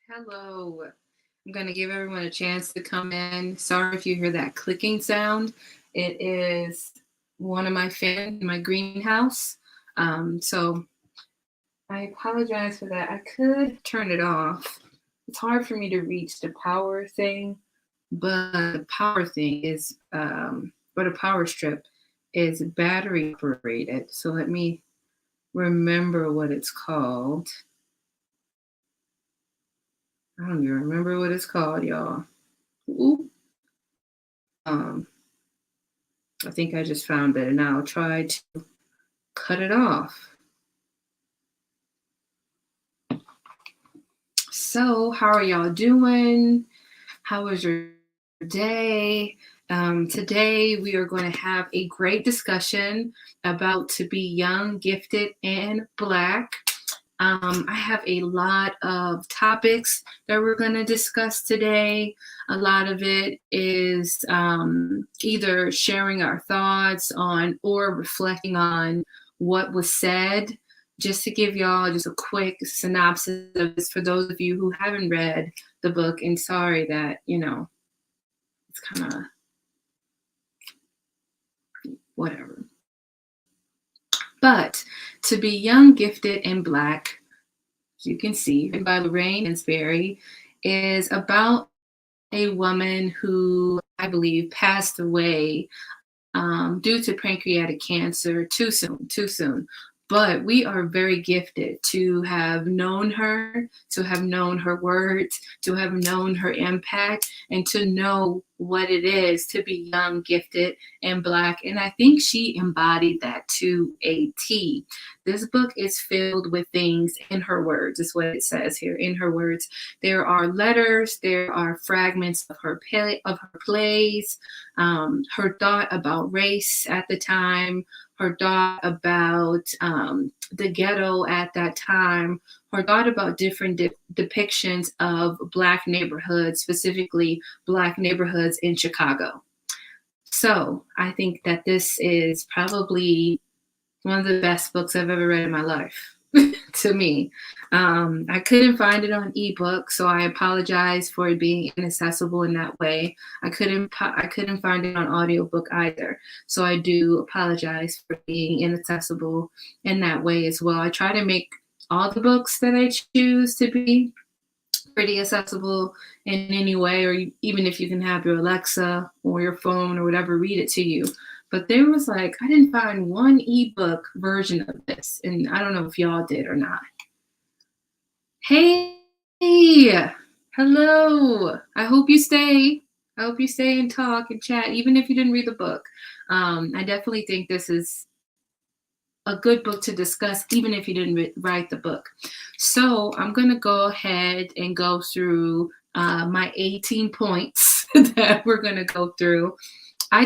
Hello. I'm going to give everyone a chance to come in. Sorry if you hear that clicking sound. It is one of my fans in my greenhouse. So I apologize for that. I could turn it off. It's hard for me to reach the power thing, but the power thing is, or the power strip is battery operated. So let me remember what it's called. I don't even remember what it's called, y'all. Ooh. Um, I think I just found it, and I'll try to cut it off. So, how are y'all doing? How was your day? Today, we are going to have a great discussion about to be young, gifted, and Black. I have a lot of topics that we're going to discuss today. A lot of it is either sharing our thoughts on or reflecting on what was said. Just to give y'all just a quick synopsis of this for those of you who haven't read the book, and sorry that, it's kind of whatever. But To Be Young, Gifted, and Black, as you can see, written by Lorraine Hansbury, is about a woman who I believe passed away due to pancreatic cancer too soon. But we are very gifted to have known her, to have known her words, to have known her impact, and to know what it is to be young, gifted, and Black. And I think she embodied that to a T. This book is filled with things in her words, is what it says here, in her words. There are letters, there are fragments of her plays, her thought about race at the time, her thought about the ghetto at that time, her thought about different depictions of Black neighborhoods, specifically Black neighborhoods in Chicago. So I think that this is probably one of the best books I've ever read in my life. To me. I couldn't find it on ebook, so I apologize for it being inaccessible in that way. I couldn't find it on audiobook either, so I do apologize for being inaccessible in that way as well. I try to make all the books that I choose to be pretty accessible in any way, or even if you can have your Alexa or your phone or whatever read it to you. But there was I didn't find one ebook version of this, and I don't know if y'all did or not. Hey, hello. I hope you stay. I hope you stay and talk and chat, even if you didn't read the book. I definitely think this is a good book to discuss, even if you didn't write the book. So I'm going to go ahead and go through my 18 points that we're going to go through.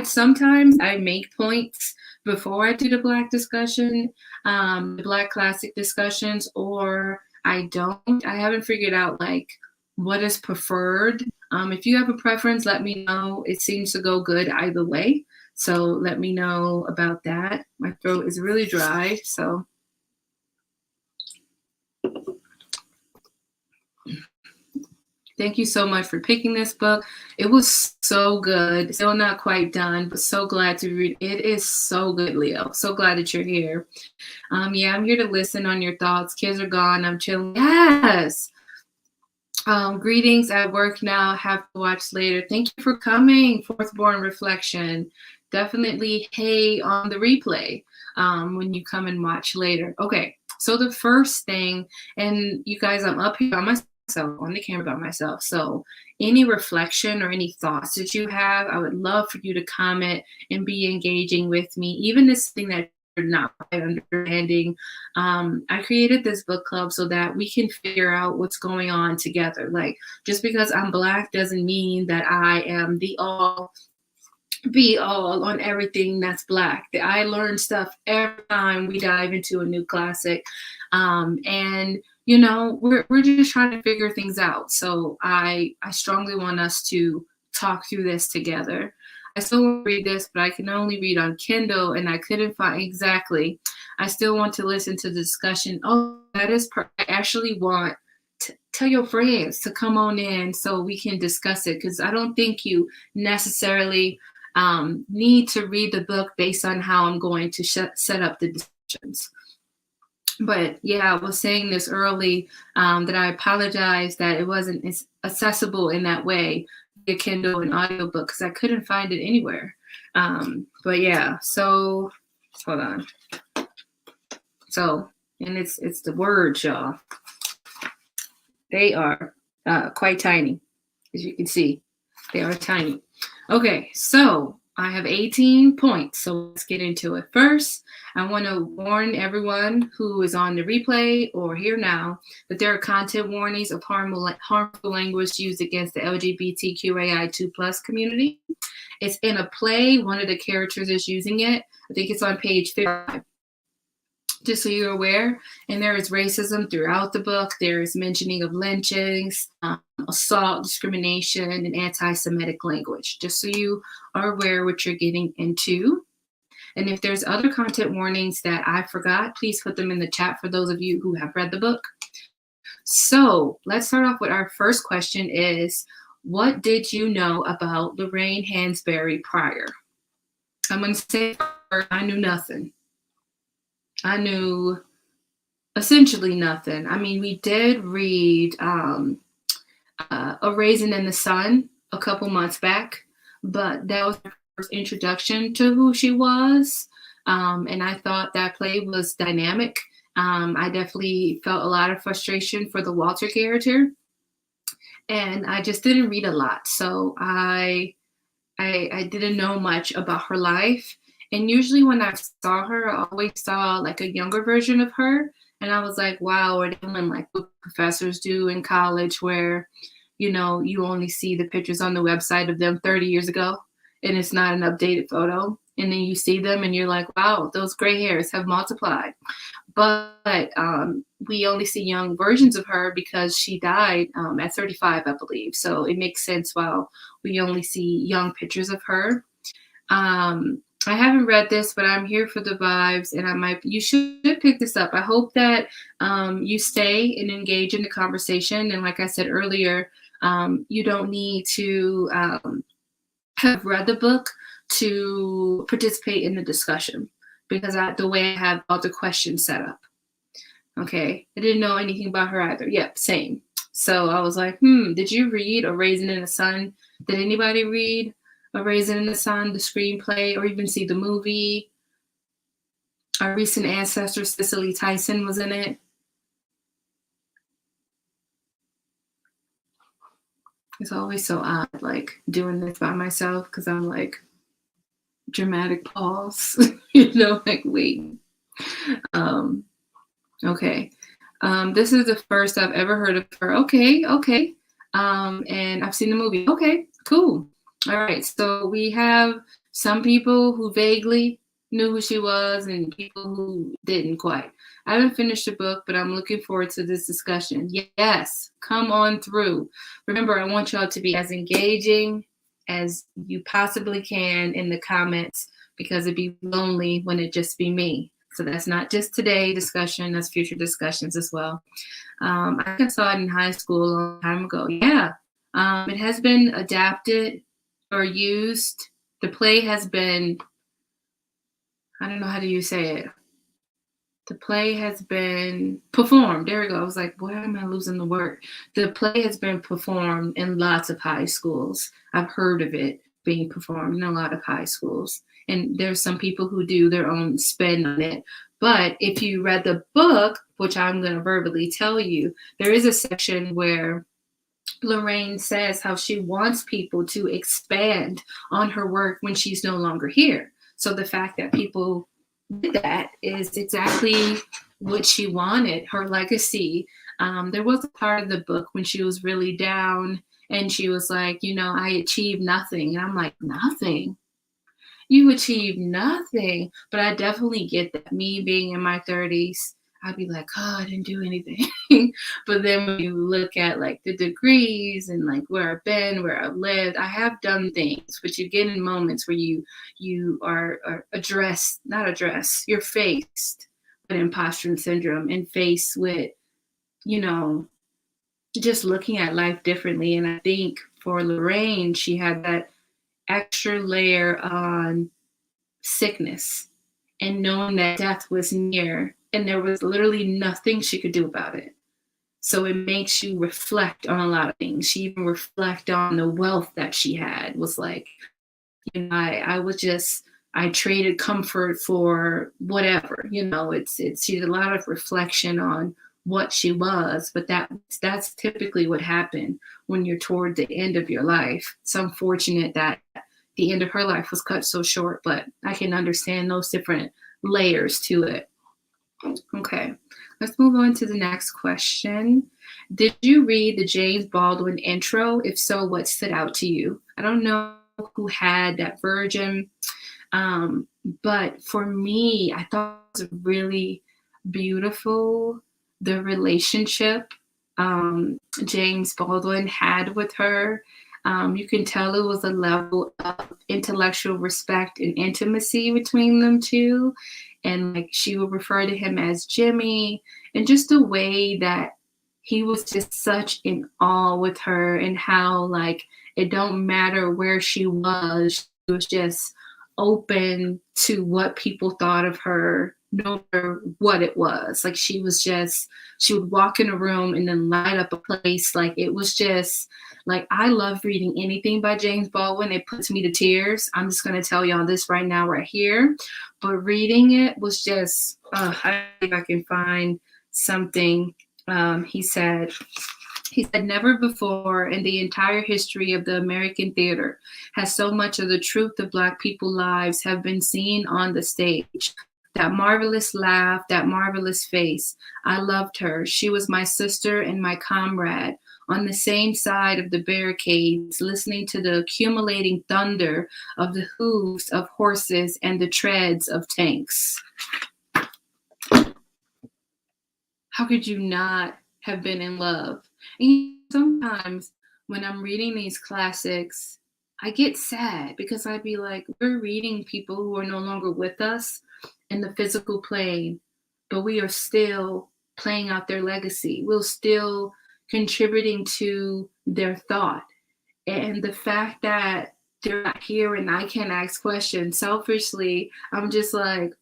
Sometimes I make points before I do the Black discussion, the Black classic discussions, or I don't. I haven't figured out what is preferred. If you have a preference, let me know. It seems to go good either way. So let me know about that. My throat is really dry, so. Thank you so much for picking this book. It was so good. Still not quite done, but so glad to read. It is so good, Leo. So glad that you're here. Yeah, I'm here to listen on your thoughts. Kids are gone. I'm chilling. Yes. Greetings at work now. Have to watch later. Thank you for coming. Fourth Born Reflection. Definitely hey on the replay when you come and watch later. Okay, so the first thing, and you guys, I'm up here by myself on the camera by myself. So any reflection or any thoughts that you have, I would love for you to comment and be engaging with me. Even this thing that you're not quite understanding. I created this book club so that we can figure out what's going on together. Just because I'm Black doesn't mean that I am the all be all on everything that's Black. I learn stuff every time we dive into a new classic. And we're just trying to figure things out. So I strongly want us to talk through this together. I still want to read this, but I can only read on Kindle, and I couldn't find exactly. I still want to listen to the discussion. Oh, that is I actually want tell your friends to come on in so we can discuss it, because I don't think you necessarily need to read the book based on how I'm going to set up the discussions. But yeah, I was saying this early, that I apologize that it wasn't as accessible in that way, via Kindle and audiobook, because I couldn't find it anywhere. But yeah, so hold on. So, and it's the words, y'all. They are quite tiny, as you can see. They are tiny. Okay, so I have 18 points, so let's get into it. First, I want to warn everyone who is on the replay or here now that there are content warnings of harmful language used against the LGBTQAI2+ community. It's in a play. One of the characters is using it. I think it's on page 55. Just so you're aware. And there is racism throughout the book. There is mentioning of lynchings, assault, discrimination, and anti-Semitic language. Just so you are aware what you're getting into. And if there's other content warnings that I forgot, please put them in the chat for those of you who have read the book. So let's start off with our first question is, what did you know about Lorraine Hansbury prior? I'm going to say I knew nothing. I knew essentially nothing. I mean, we did read A Raisin in the Sun a couple months back, but that was my first introduction to who she was. And I thought that play was dynamic. I definitely felt a lot of frustration for the Walter character. And I just didn't read a lot. So I didn't know much about her life. And usually when I saw her, I always saw like a younger version of her. And I was like, wow, we're doing like what professors do in college where, you know, you only see the pictures on the website of them 30 years ago and it's not an updated photo. And then you see them and you're like, wow, those gray hairs have multiplied. But we only see young versions of her because she died at 35, I believe. So it makes sense while we only see young pictures of her. I haven't read this, but I'm here for the vibes, and you should pick this up. I hope that you stay and engage in the conversation. And like I said earlier, you don't need to have read the book to participate in the discussion, because the way I have all the questions set up. Okay, I didn't know anything about her either. Yep, same. So I was like, did you read A Raisin in the Sun? Did anybody read A Raisin in the Sun, the screenplay, or even see the movie? Our recent ancestor, Cicely Tyson, was in it. It's always so odd, like, doing this by myself, because I'm like, dramatic pause, you know, like, wait. Okay. This is the first I've ever heard of her. Okay. And I've seen the movie. Okay, cool. All right, so we have some people who vaguely knew who she was and people who didn't quite. I haven't finished the book, but I'm looking forward to this discussion. Yes, come on through. Remember, I want y'all to be as engaging as you possibly can in the comments, because it'd be lonely when it just be me. So that's not just today discussion, that's future discussions as well. I saw it in high school a long time ago. Yeah, it has been adapted or used. The play has been, I don't know how do you say it. The play has been performed. There we go. I was like, why am I losing the word? The play has been performed in lots of high schools. I've heard of it being performed in a lot of high schools. And there's some people who do their own spin on it. But if you read the book, which I'm going to verbally tell you, there is a section where Lorraine says how she wants people to expand on her work when she's no longer here. So the fact that people did that is exactly what she wanted, her legacy. There was a part of the book when she was really down and she was like, you know, I achieved nothing. And I'm like, nothing? You achieved nothing. But I definitely get that. Me being in my 30s, I'd be like, oh, I didn't do anything. But then when you look at like the degrees and like where I've been, where I've lived, I have done things, but you get in moments where you are you're faced with imposter syndrome and faced with, you know, just looking at life differently. And I think for Lorraine, she had that extra layer on sickness and knowing that death was near and there was literally nothing she could do about it. So it makes you reflect on a lot of things. She even reflect on the wealth that she had. Was like, you know, I traded comfort for whatever. You know, it's she did a lot of reflection on what she was, but that's typically what happened when you're toward the end of your life. It's unfortunate that the end of her life was cut so short, but I can understand those different layers to it. Okay, let's move on to the next question. Did you read the James Baldwin intro? If so, what stood out to you? I don't know who had that version, but for me, I thought it was really beautiful, the relationship James Baldwin had with her. You can tell it was a level of intellectual respect and intimacy between them two. And like she would refer to him as Jimmy, and just the way that he was just such in awe with her, and how like it don't matter where she was just open to what people thought of her, no matter what it was. Like she would walk in a room and then light up a place. Like it was just like, I love reading anything by James Baldwin. It puts me to tears. I'm just going to tell y'all this right now, right here. But reading it was just, I think I can find something. He said, never before in the entire history of the American theater has so much of the truth of Black people's lives have been seen on the stage. That marvelous laugh, that marvelous face. I loved her. She was my sister and my comrade on the same side of the barricades, listening to the accumulating thunder of the hooves of horses and the treads of tanks. How could you not have been in love? And sometimes when I'm reading these classics, I get sad because I'd be like, we're reading people who are no longer with us in the physical plane, but we are still playing out their legacy. We're still contributing to their thought. And the fact that they're not here and I can't ask questions, selfishly, I'm just like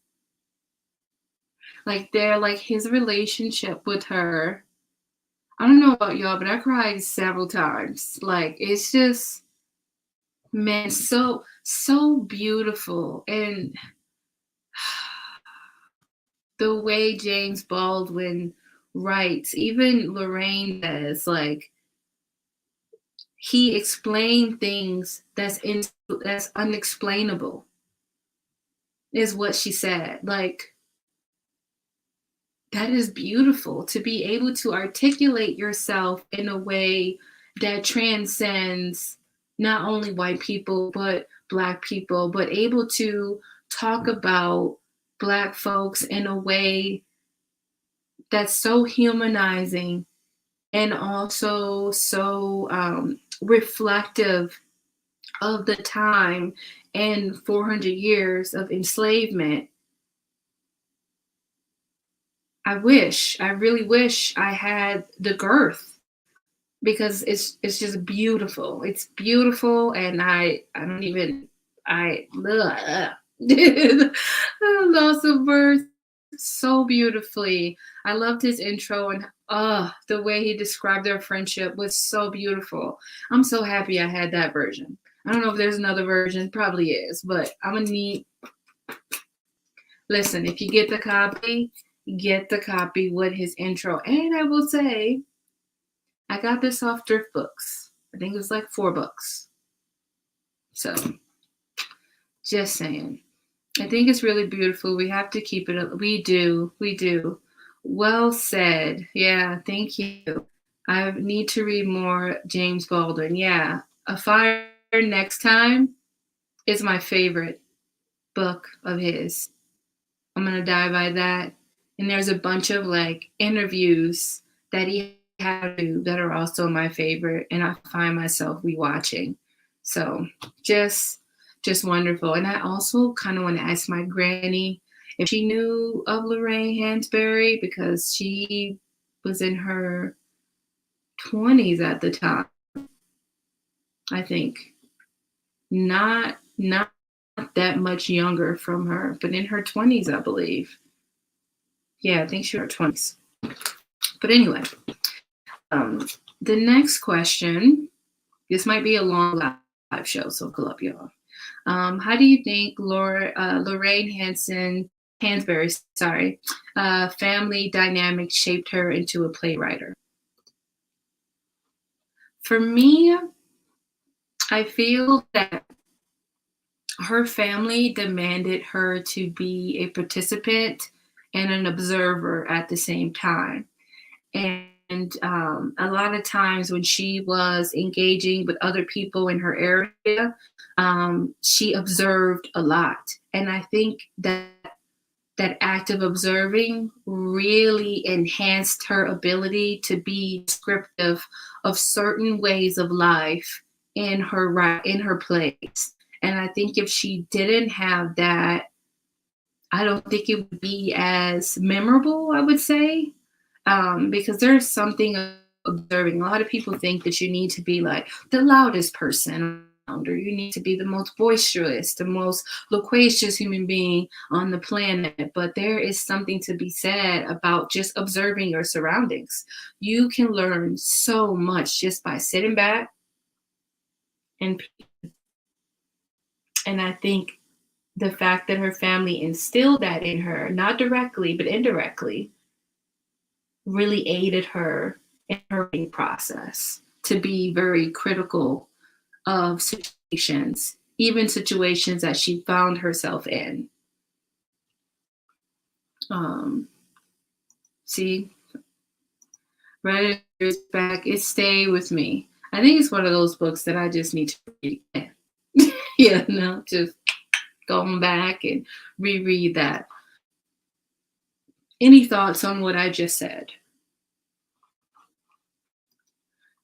they're like his relationship with her. I don't know about y'all, but I cried several times. Like it's just, man, so beautiful. And the way James Baldwin writes, even Lorraine says, like, he explained things that's unexplainable, is what she said. Like, that is beautiful, to be able to articulate yourself in a way that transcends not only white people, but Black people, but able to talk about Black folks in a way that's so humanizing and also so reflective of the time and 400 years of enslavement. I really wish I had the girth, because it's just beautiful. It's beautiful, and I lost of words so beautifully. I loved his intro, and the way he described their friendship was so beautiful. I'm so happy I had that version. I don't know if there's another version, probably is, but I'm gonna need. Listen, if you get the copy with his intro. And I will say, I got this off Thrift Books. I think it was like $4. So, just saying. I think it's really beautiful. We have to keep it. We do. Well said. Yeah, thank you. I need to read more James Baldwin. Yeah, A Fire Next Time is my favorite book of his. I'm going to die by that. And there's a bunch of like interviews that he had that are also my favorite, and I find myself rewatching. So just wonderful. And I also kind of want to ask my granny if she knew of Lorraine Hansbury, because she was in her 20s at the time, I think. Not that much younger from her, but in her 20s, I believe. Yeah, I think she was in her 20s. But anyway, the next question, this might be a long live show, so buckle up, y'all. How do you think Lorraine Hansberry, family dynamic shaped her into a playwright? For me, I feel that her family demanded her to be a participant and an observer at the same time. And a lot of times when she was engaging with other people in her area, she observed a lot. And I think that act of observing really enhanced her ability to be descriptive of certain ways of life in her plays. And I think if she didn't have that, I don't think it would be as memorable, I would say, because there's something observing. A lot of people think that you need to be like the loudest person around, or you need to be the most boisterous, the most loquacious human being on the planet. But there is something to be said about just observing your surroundings. You can learn so much just by sitting back and I think the fact that her family instilled that in her, not directly, but indirectly, really aided her in her writing process to be very critical of situations, even situations that she found herself in. See, Redditor's back, it stayed with me. I think it's one of those books that I just need to read again. Yeah, no, just going back and reread that. Any thoughts on what I just said?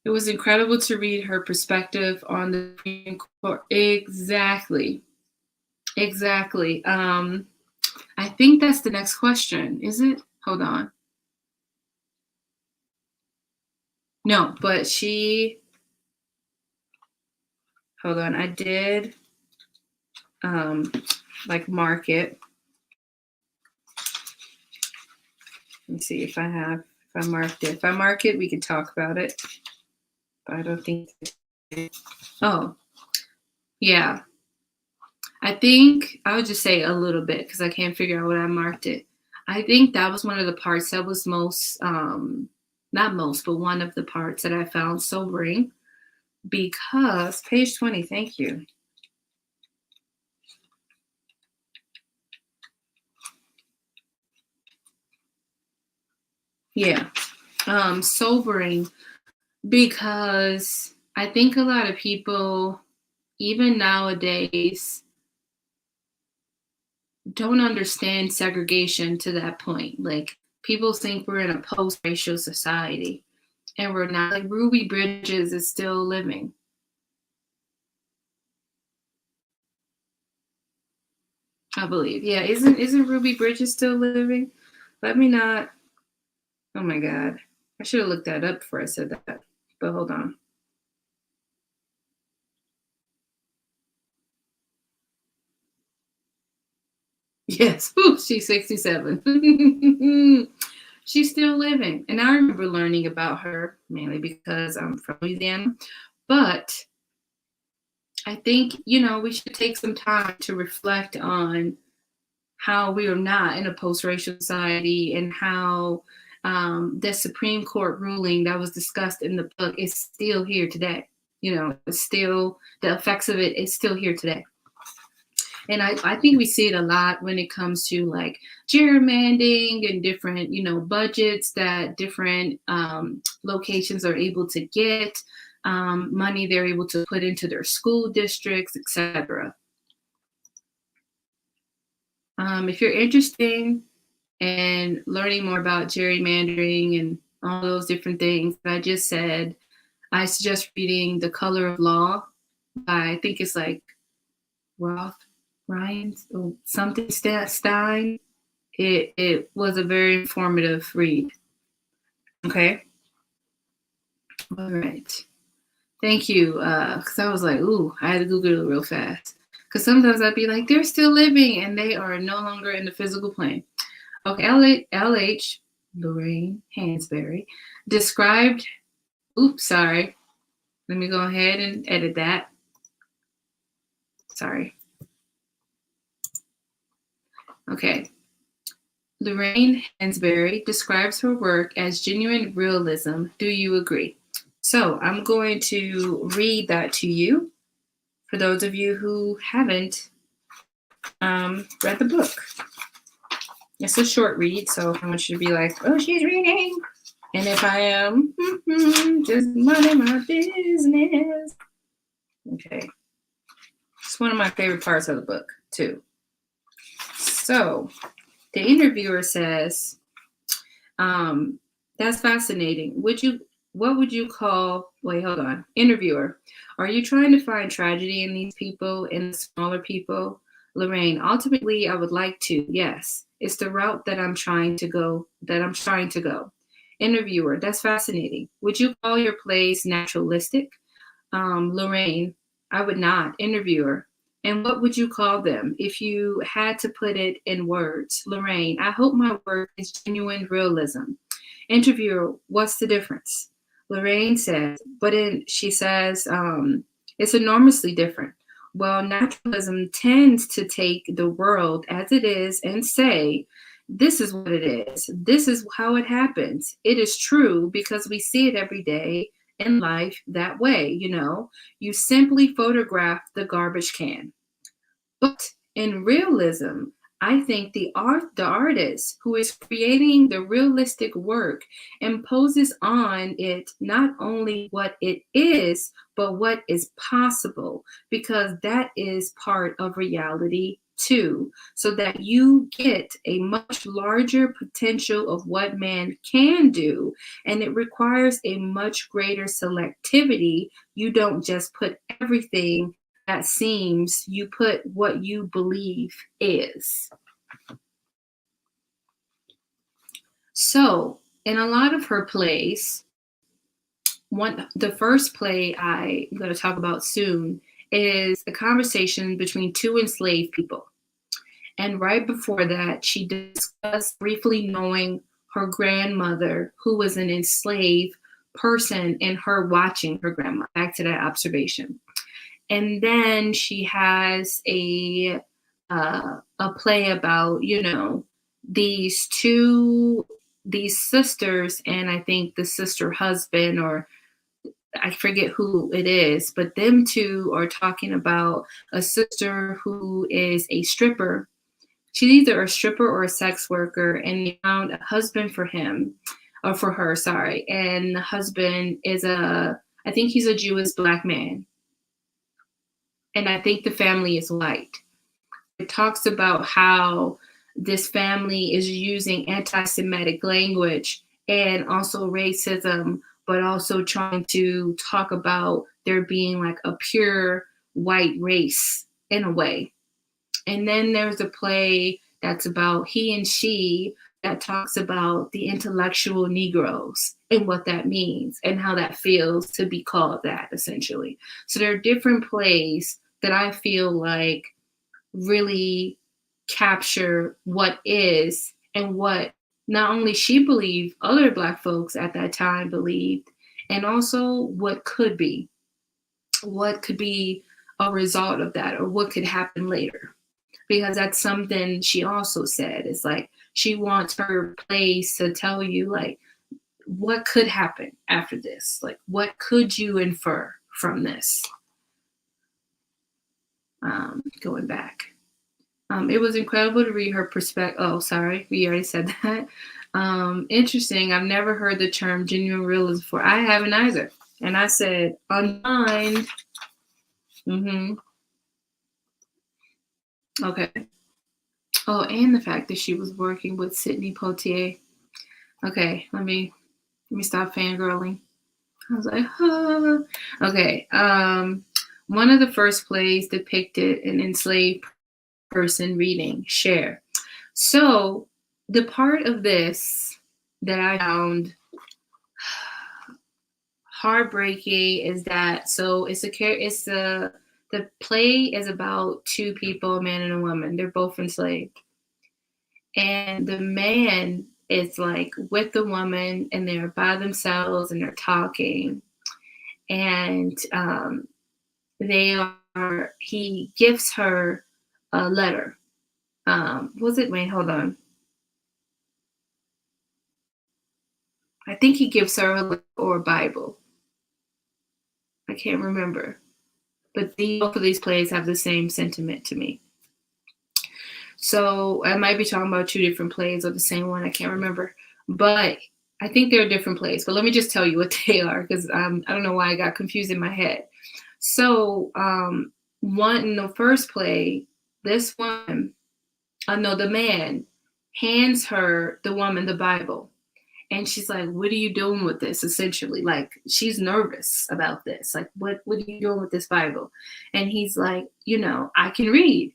It was incredible to read her perspective on the Supreme Court. Exactly. I think that's the next question, is it? Hold on. No, but hold on, I did mark it. Let me see if I marked it. If I mark it, we can talk about it. But I don't think. Oh, yeah. I think I would just say a little bit because I can't figure out what I marked it. I think that was one of the parts that was most, not most, but one of the parts that I found sobering, because page 20, thank you. Yeah, sobering, because I think a lot of people, even nowadays, don't understand segregation to that point. Like, people think we're in a post-racial society, and we're not. Like, Ruby Bridges is still living. I believe. Yeah, isn't Ruby Bridges still living? Let me not. Oh my God. I should have looked that up before I said that. But hold on. Yes. Ooh, she's 67. She's still living. And I remember learning about her mainly because I'm from Louisiana. But I think, we should take some time to reflect on how we are not in a post-racial society, and how the Supreme Court ruling that was discussed in the book is still here today. It's still, the effects of it is still here today. And I think we see it a lot when it comes to like gerrymandering and different, budgets that different locations are able to get, money they're able to put into their school districts, etc. If you're interested in learning more about gerrymandering and all those different things that I just said, I suggest reading The Color of Law by, I think it's like Ryan or something Stein. It was a very informative read. Okay. All right. Thank you. Because I was like, ooh, I had to Google it real fast. Because sometimes I'd be like, they're still living and they are no longer in the physical plane. Okay, LH, Lorraine Hansbury, described, oops, sorry. Let me go ahead and edit that. Sorry. Okay. Lorraine Hansbury describes her work as genuine realism. Do you agree? So I'm going to read that to you for those of you who haven't read the book. It's a short read, so I want you to be like, oh, she's reading. And if I am, just minding my business. Okay. It's one of my favorite parts of the book, too. So the interviewer says, that's fascinating. What would you call, wait, hold on. Interviewer, are you trying to find tragedy in these people, in the smaller people? Lorraine, ultimately, I would like to, yes. It's the route that I'm trying to go. Interviewer, that's fascinating. Would you call your plays naturalistic? Lorraine, I would not. Interviewer, and what would you call them if you had to put it in words? Lorraine, I hope my work is genuine realism. Interviewer, what's the difference? Lorraine says, she says, it's enormously different. Well, naturalism tends to take the world as it is and say, this is what it is. This is how it happens. It is true because we see it every day in life that way, You simply photograph the garbage can. But in realism, I think the artist who is creating the realistic work imposes on it not only what it is, but what is possible, because that is part of reality too, so that you get a much larger potential of what man can do, and it requires a much greater selectivity. You don't just put everything that seems, you put what you believe is. So in a lot of her plays, the first play I'm going to talk about soon is a conversation between two enslaved people. And right before that, she discussed briefly knowing her grandmother, who was an enslaved person, and her watching her grandma. Back to that observation. And then she has a play about, these sisters, and I think the sister husband, or I forget who it is, but them two are talking about a sister who is a stripper. She's either a stripper or a sex worker, and they found a husband for him, or for her, sorry. And the husband is I think he's a Jewish black man. And I think the family is white. It talks about how this family is using anti-Semitic language and also racism, but also trying to talk about there being like a pure white race in a way. And then there's a play that's about he and she that talks about the intellectual Negroes and what that means and how that feels to be called that, essentially. So there are different plays that I feel like really capture what is and what not only she believed, other Black folks at that time believed, and also what could be a result of that, or what could happen later. Because that's something she also said. It's like she wants her plays to tell you, like, what could happen after this? Like, what could you infer from this? Going back. It was incredible to read her perspective. Oh, sorry, we already said that. Interesting. I've never heard the term genuine realism before. I haven't either. And I said, unbind. Okay. Oh, and the fact that she was working with Sidney Poitier. Okay, let me stop fangirling. I was like, huh. Okay. One of the first plays depicted an enslaved person reading, share. So the part of this that I found heartbreaking is that, so the play is about two people, a man and a woman. They're both enslaved. And the man is like with the woman and they're by themselves and they're talking. And he gives her a letter. Wait, hold on. I think he gives her a letter or a Bible. I can't remember. But both of these plays have the same sentiment to me. So I might be talking about two different plays or the same one. I can't remember. But I think they're different plays. But let me just tell you what they are, because I don't know why I got confused in my head. So one in the first play, this one, the man hands the woman the Bible. And she's like, what are you doing with this? Essentially, like, she's nervous about this. Like, what are you doing with this Bible? And he's like, I can read.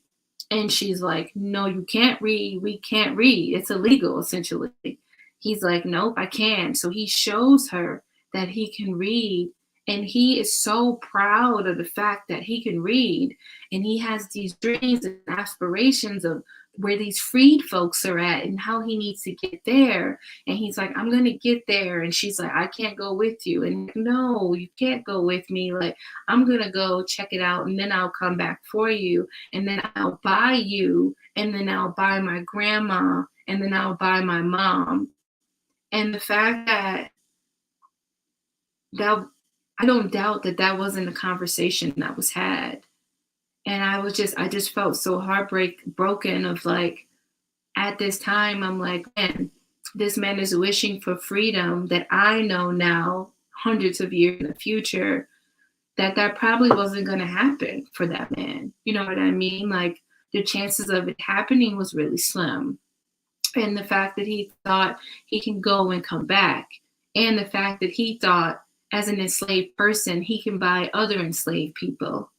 And she's like, no, you can't read. We can't read. It's illegal, essentially. He's like, nope, I can. So he shows her that he can read. And he is so proud of the fact that he can read. And he has these dreams and aspirations of where these freed folks are at and how he needs to get there. And he's like, I'm going to get there. And she's like, I can't go with you. And no, you can't go with me. Like, I'm going to go check it out. And then I'll come back for you. And then I'll buy you. And then I'll buy my grandma. And then I'll buy my mom. And the fact that I don't doubt that wasn't a conversation that was had. And I just felt so broken of like, at this time, I'm like, man, this man is wishing for freedom that I know now, hundreds of years in the future, that probably wasn't going to happen for that man. You know what I mean? Like, the chances of it happening was really slim. And the fact that he thought he can go and come back, and the fact that he thought as an enslaved person, he can buy other enslaved people,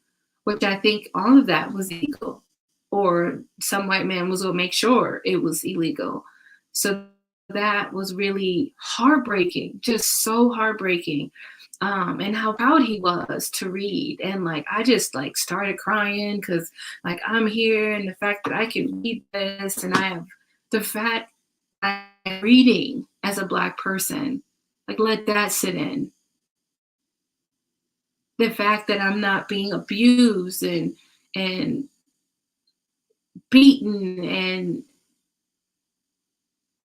which I think all of that was illegal, or some white man was going to make sure it was illegal. So that was really heartbreaking, just so heartbreaking. And how proud he was to read. And like, I just like started crying because like, I'm here, and the fact that I can read this, and I have the fact I'm reading as a Black person, like, let that sit in. The fact that I'm not being abused and beaten and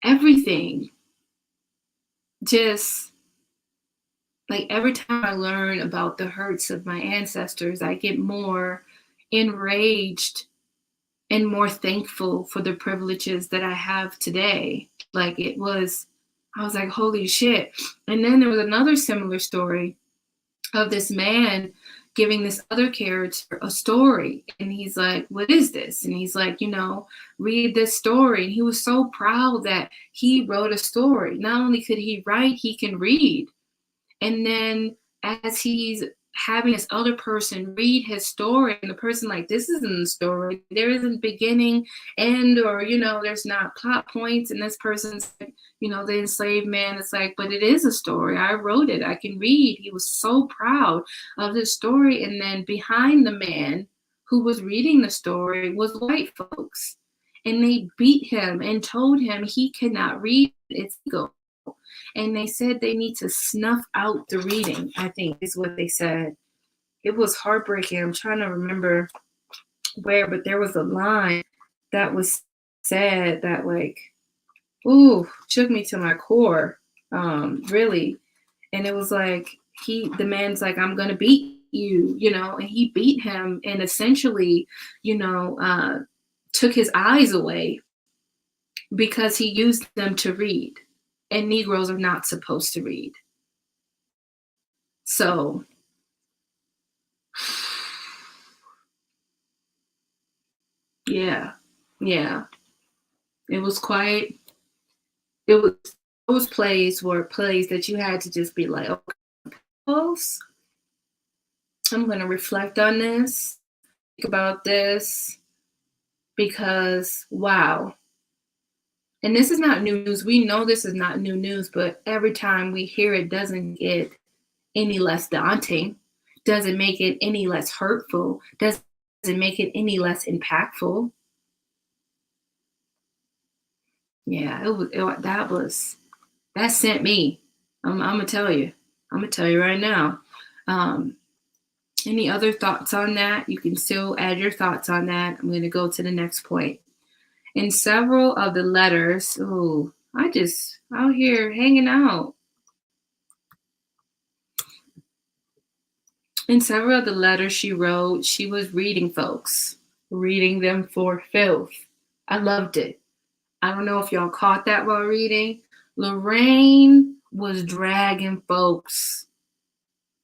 everything. Just like, every time I learn about the hurts of my ancestors, I get more enraged and more thankful for the privileges that I have today. Like, I was like, holy shit. And then there was another similar story of this man giving this other character a story. And he's like, what is this? And he's like, read this story. And he was so proud that he wrote a story. Not only could he write, he can read. And then as he's having this other person read his story, and the person like, this isn't a story. There isn't beginning, end, or, there's not plot points. And this person's, the enslaved man is like, but it is a story. I wrote it. I can read. He was so proud of the story. And then behind the man who was reading the story was white folks. And they beat him and told him he cannot read. It's illegal. And they said they need to snuff out the reading, I think is what they said. It was heartbreaking. I'm trying to remember where, but there was a line that was said that like, ooh, shook me to my core, really. And it was like, the man's like, I'm going to beat you, and he beat him and essentially, took his eyes away because he used them to read. And Negroes are not supposed to read. So, yeah. It was those plays were plays that you had to just be like, okay, close. I'm going to reflect on this, think about this, because wow. And this is not new news. We know this is not new news, but every time we hear it doesn't get any less daunting, doesn't make it any less hurtful, doesn't make it any less impactful. Yeah, that sent me. I'm gonna tell you. I'm gonna tell you right now. Um, any other thoughts on that? You can still add your thoughts on that. I'm gonna go to the next point. In several of the letters, oh, I just out here hanging out. In several of the letters she wrote, she was reading folks, reading them for filth. I loved it. I don't know if y'all caught that while reading. Lorraine was dragging folks.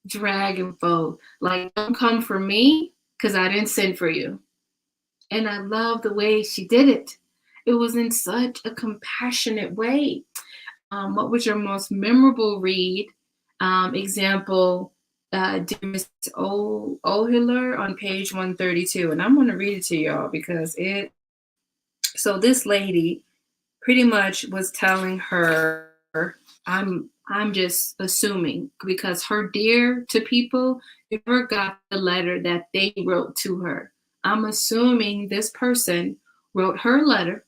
Dragging folks. Like, don't come for me because I didn't send for you. And I love the way she did it. It was in such a compassionate way. What was your most memorable read? Example, Dear Miss O'Hiller on page 132. And I'm going to read it to y'all because so this lady pretty much was telling her, I'm just assuming because her dear to people never got the letter that they wrote to her. I'm assuming this person wrote her letter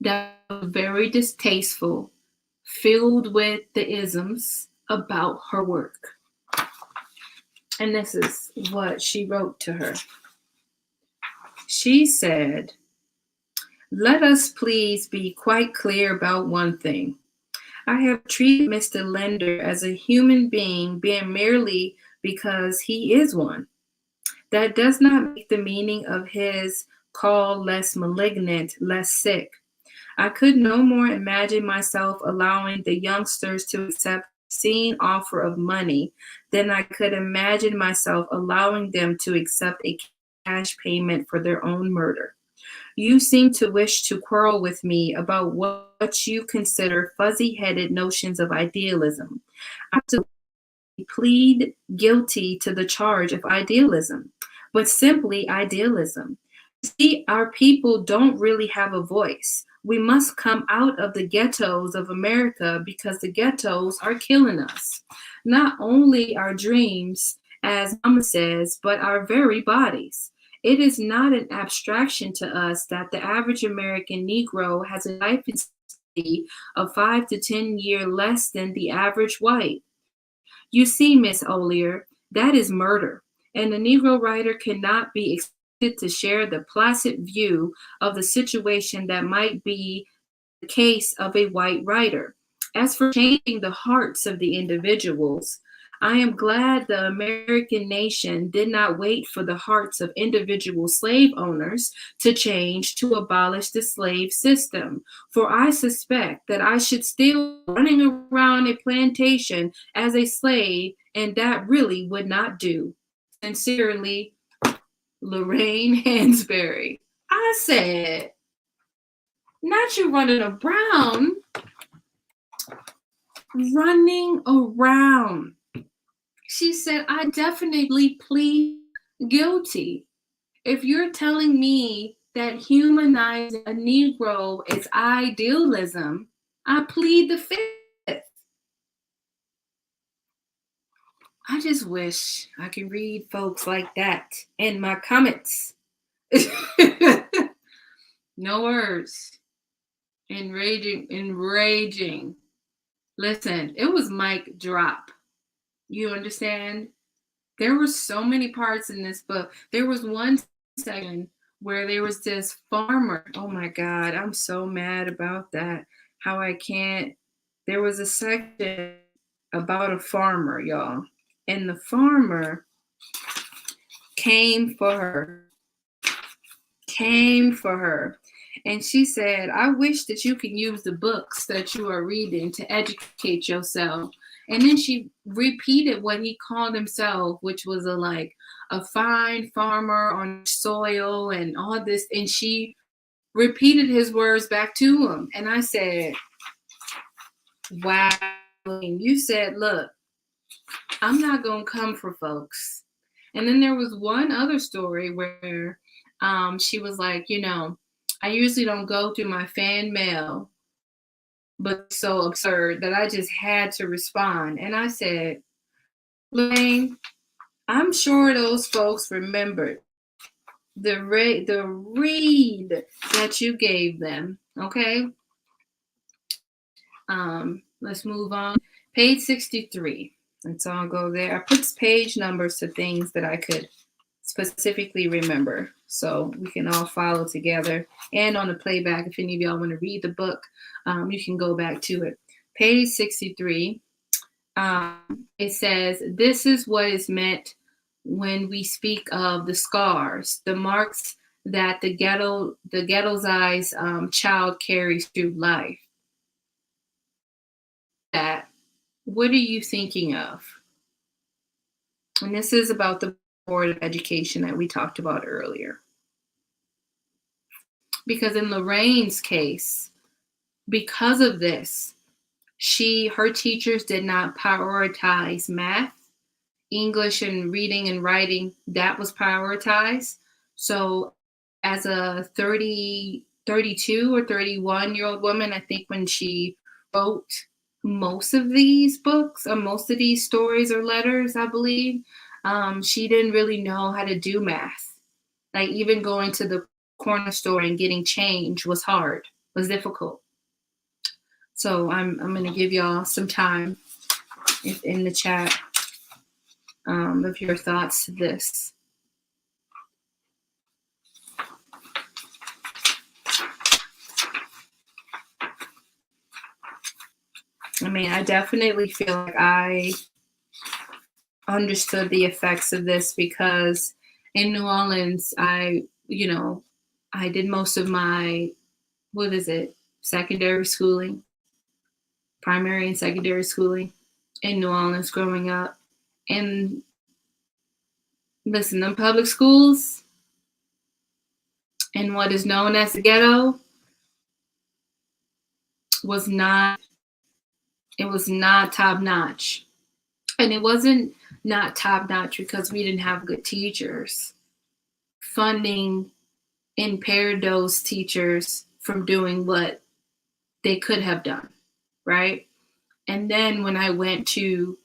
that was very distasteful, filled with the isms about her work. And this is what she wrote to her. She said, "Let us please be quite clear about one thing. I have treated Mr. Lender as a human being merely because he is one. That does not make the meaning of his call less malignant, less sick. I could no more imagine myself allowing the youngsters to accept a obscene offer of money than I could imagine myself allowing them to accept a cash payment for their own murder. You seem to wish to quarrel with me about what you consider fuzzy-headed notions of idealism. I plead guilty to the charge of idealism, but simply idealism. See, our people don't really have a voice. We must come out of the ghettos of America because the ghettos are killing us. Not only our dreams, as Mama says, but our very bodies. It is not an abstraction to us that the average American Negro has a life expectancy of 5 to 10 years less than the average white. You see, Miss O'Lear, that is murder, and the Negro writer cannot be expected to share the placid view of the situation that might be the case of a white writer. As for changing the hearts of the individuals, I am glad the American nation did not wait for the hearts of individual slave owners to change to abolish the slave system, for I suspect that I should still be running around a plantation as a slave, and that really would not do. Sincerely, Lorraine Hansbury. I said, not you running around. Running around. She said, I definitely plead guilty. If you're telling me that humanizing a Negro is idealism, I plead the fifth. I just wish I could read folks like that in my comments. No words. Enraging. Listen, it was mic drop. You understand? There were so many parts in this book. There was one section where there was this farmer. Oh my God, I'm so mad about that. How I can't. There was a section about a farmer, y'all. And the farmer came for her. And she said, I wish that you can use the books that you are reading to educate yourself. And then she repeated what he called himself, which was a fine farmer on soil and all this. And she repeated his words back to him. And I said, wow. You said, look, I'm not going to come for folks. And then there was one other story where she was like, I usually don't go through my fan mail, but so absurd that I just had to respond. And I said, Lorraine, I'm sure those folks remembered the read that you gave them. Okay. Let's move on. Page 63. And so I'll go there. I put page numbers to things that I could specifically remember, so we can all follow together. And on the playback, if any of y'all want to read the book, you can go back to it. Page 63. It says, "This is what is meant when we speak of the scars, the marks that the ghettoized child carries through life." That, what are you thinking of? And this is about the Board of Education that we talked about earlier. Because in Lorraine's case, because of this, her teachers did not prioritize math, English, and reading and writing. That was prioritized. So as a 32 or 31-year-old woman, I think when she wrote most of these books or most of these stories or letters, I believe, she didn't really know how to do math. Like even going to the corner store and getting change was hard, was difficult. So I'm going to give y'all some time in the chat of your thoughts to this. I mean, I definitely feel like I understood the effects of this because in New Orleans, I did most of my, secondary schooling, primary and secondary schooling in New Orleans growing up. And listen, them public schools and what is known as the ghetto was not top notch. And it wasn't not top notch because we didn't have good teachers. Funding impaired those teachers from doing what they could have done, right? And then when I went to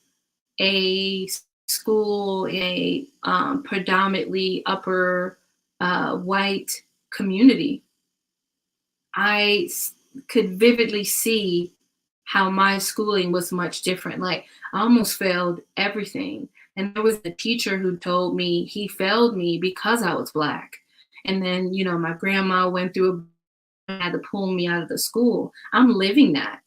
a school in a predominantly upper white community, I could vividly see how my schooling was much different. Like I almost failed everything. And there was a teacher who told me he failed me because I was Black. And then, my grandma went through had to pull me out of the school. I'm living that,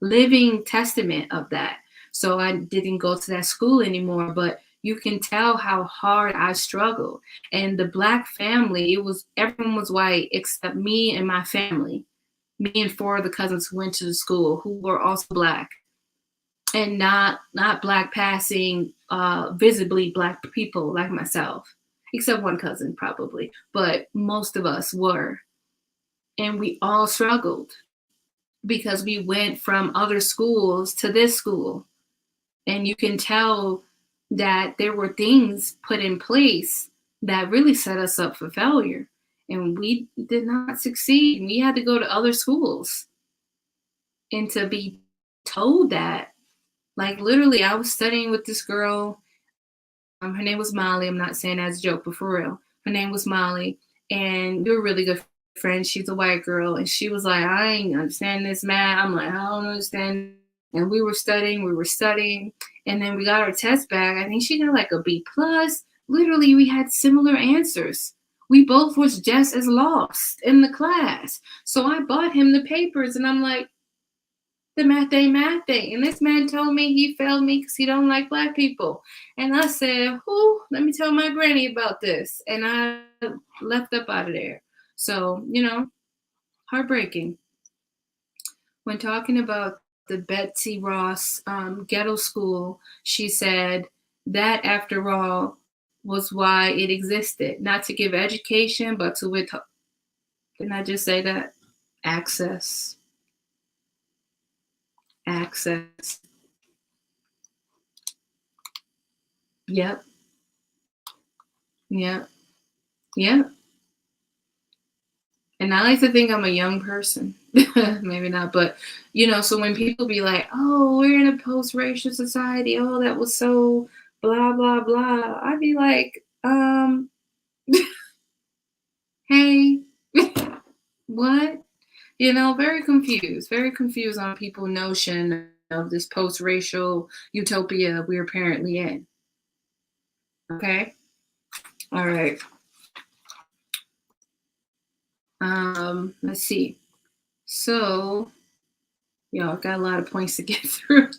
living testament of that. So I didn't go to that school anymore, but you can tell how hard I struggled. And the Black family, everyone was white except me and my family. Me and 4 of the cousins who went to the school who were also Black, and not Black passing, visibly Black people like myself, except one cousin probably, but most of us were. And we all struggled because we went from other schools to this school. And you can tell that there were things put in place that really set us up for failure. And we did not succeed. We had to go to other schools. And to be told that, like literally, I was studying with this girl. Her name was Molly. I'm not saying that as a joke, but for real. Her name was Molly. And we were really good friends. She's a white girl. And she was like, I ain't understand this math. I'm like, I don't understand. And we were studying. And then we got our test back. I think she got like a B plus. Literally, we had similar answers. We both was just as lost in the class. So I bought him the papers and I'm like, the math ain't math thing. And this man told me he failed me because he don't like Black people. And I said, let me tell my granny about this. And I left up out of there. So, heartbreaking. When talking about the Betsy Ross ghetto school, she said that, after all, was why it existed. Not to give education, but to withhold. Didn't I just say that? Access. Yep. And I like to think I'm a young person. Maybe not, but so when people be like, "Oh, we're in a post-racial society. Oh, that was so blah blah blah," I'd be like, hey, what? Very confused on people's notion of this post-racial utopia we're apparently in. Okay, all right. Let's see. So, I've got a lot of points to get through.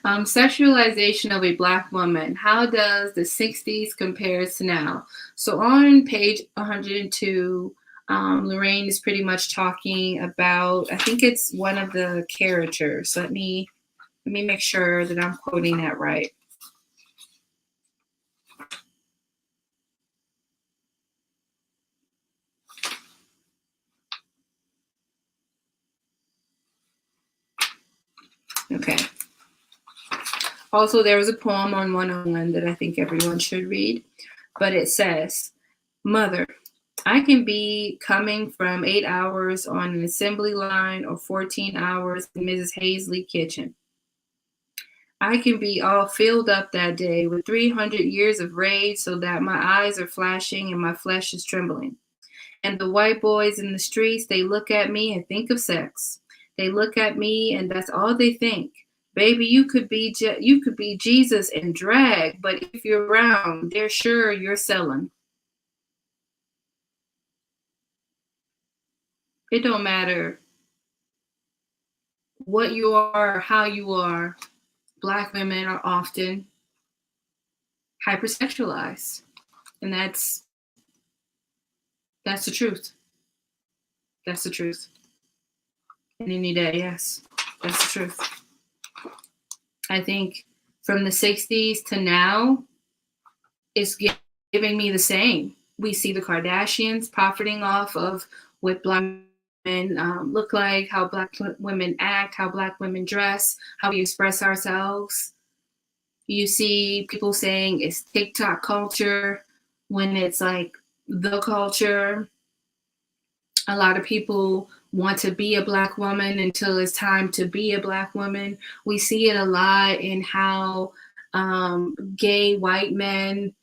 Sexualization of a Black woman. How does the 60s compare to now? So on page 102, Lorraine is pretty much talking about, I think it's one of the characters. So let me make sure that I'm quoting that right. Okay. Also, there was a poem on 101 that I think everyone should read, but it says, "Mother, I can be coming from 8 hours on an assembly line or 14 hours in Mrs. Hazley's kitchen. I can be all filled up that day with 300 years of rage so that my eyes are flashing and my flesh is trembling. And the white boys in the streets, they look at me and think of sex. They look at me and that's all they think. Baby, you could be Jesus in drag, but if you're around, they're sure you're selling. It don't matter what you are or how you are. Black women are often hypersexualized, and that's the truth. That's the truth. And any day, yes, that's the truth. I think from the 60s to now, it's giving me the same. We see the Kardashians profiting off of what Black women look like, how Black women act, how Black women dress, how we express ourselves. You see people saying it's TikTok culture when it's like the culture. A lot of people want to be a Black woman until it's time to be a Black woman. We see it a lot in how gay white men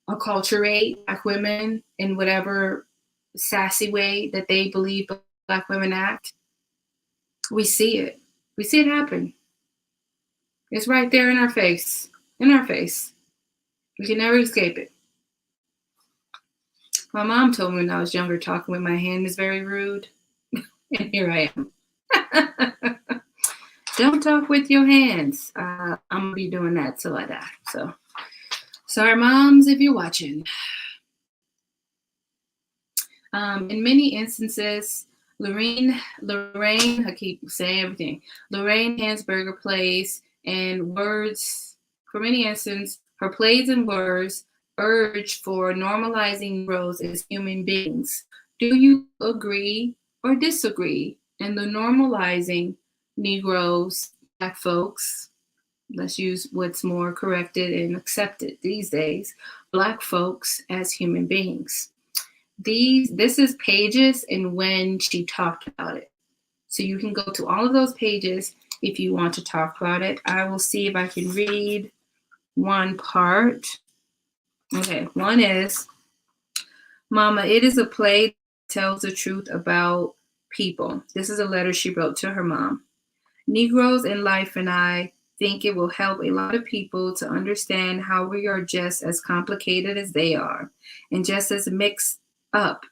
acculturate Black women in whatever sassy way that they believe Black women act. We see it. We see it happen. It's right there in our face. In our face. We can never escape it. My mom told me when I was younger, talking with my hand is very rude. And here I am. Don't talk with your hands. I'm going to be doing that till I die. So, sorry, moms, if you're watching. In many instances, Lorraine, I keep saying everything. Lorraine Hansbury plays and words, for many instances, her plays and words urge for normalizing Negroes as human beings. Do you agree or disagree in the normalizing Negroes, Black folks? Let's use what's more corrected and accepted these days, Black folks as human beings. This is pages and when she talked about it. So you can go to all of those pages if you want to talk about it. I will see if I can read one part. Okay, one is, Mama, it is a play that tells the truth about people. This is a letter she wrote to her mom. Negroes in life and I think it will help a lot of people to understand how we are just as complicated as they are and just as mixed up.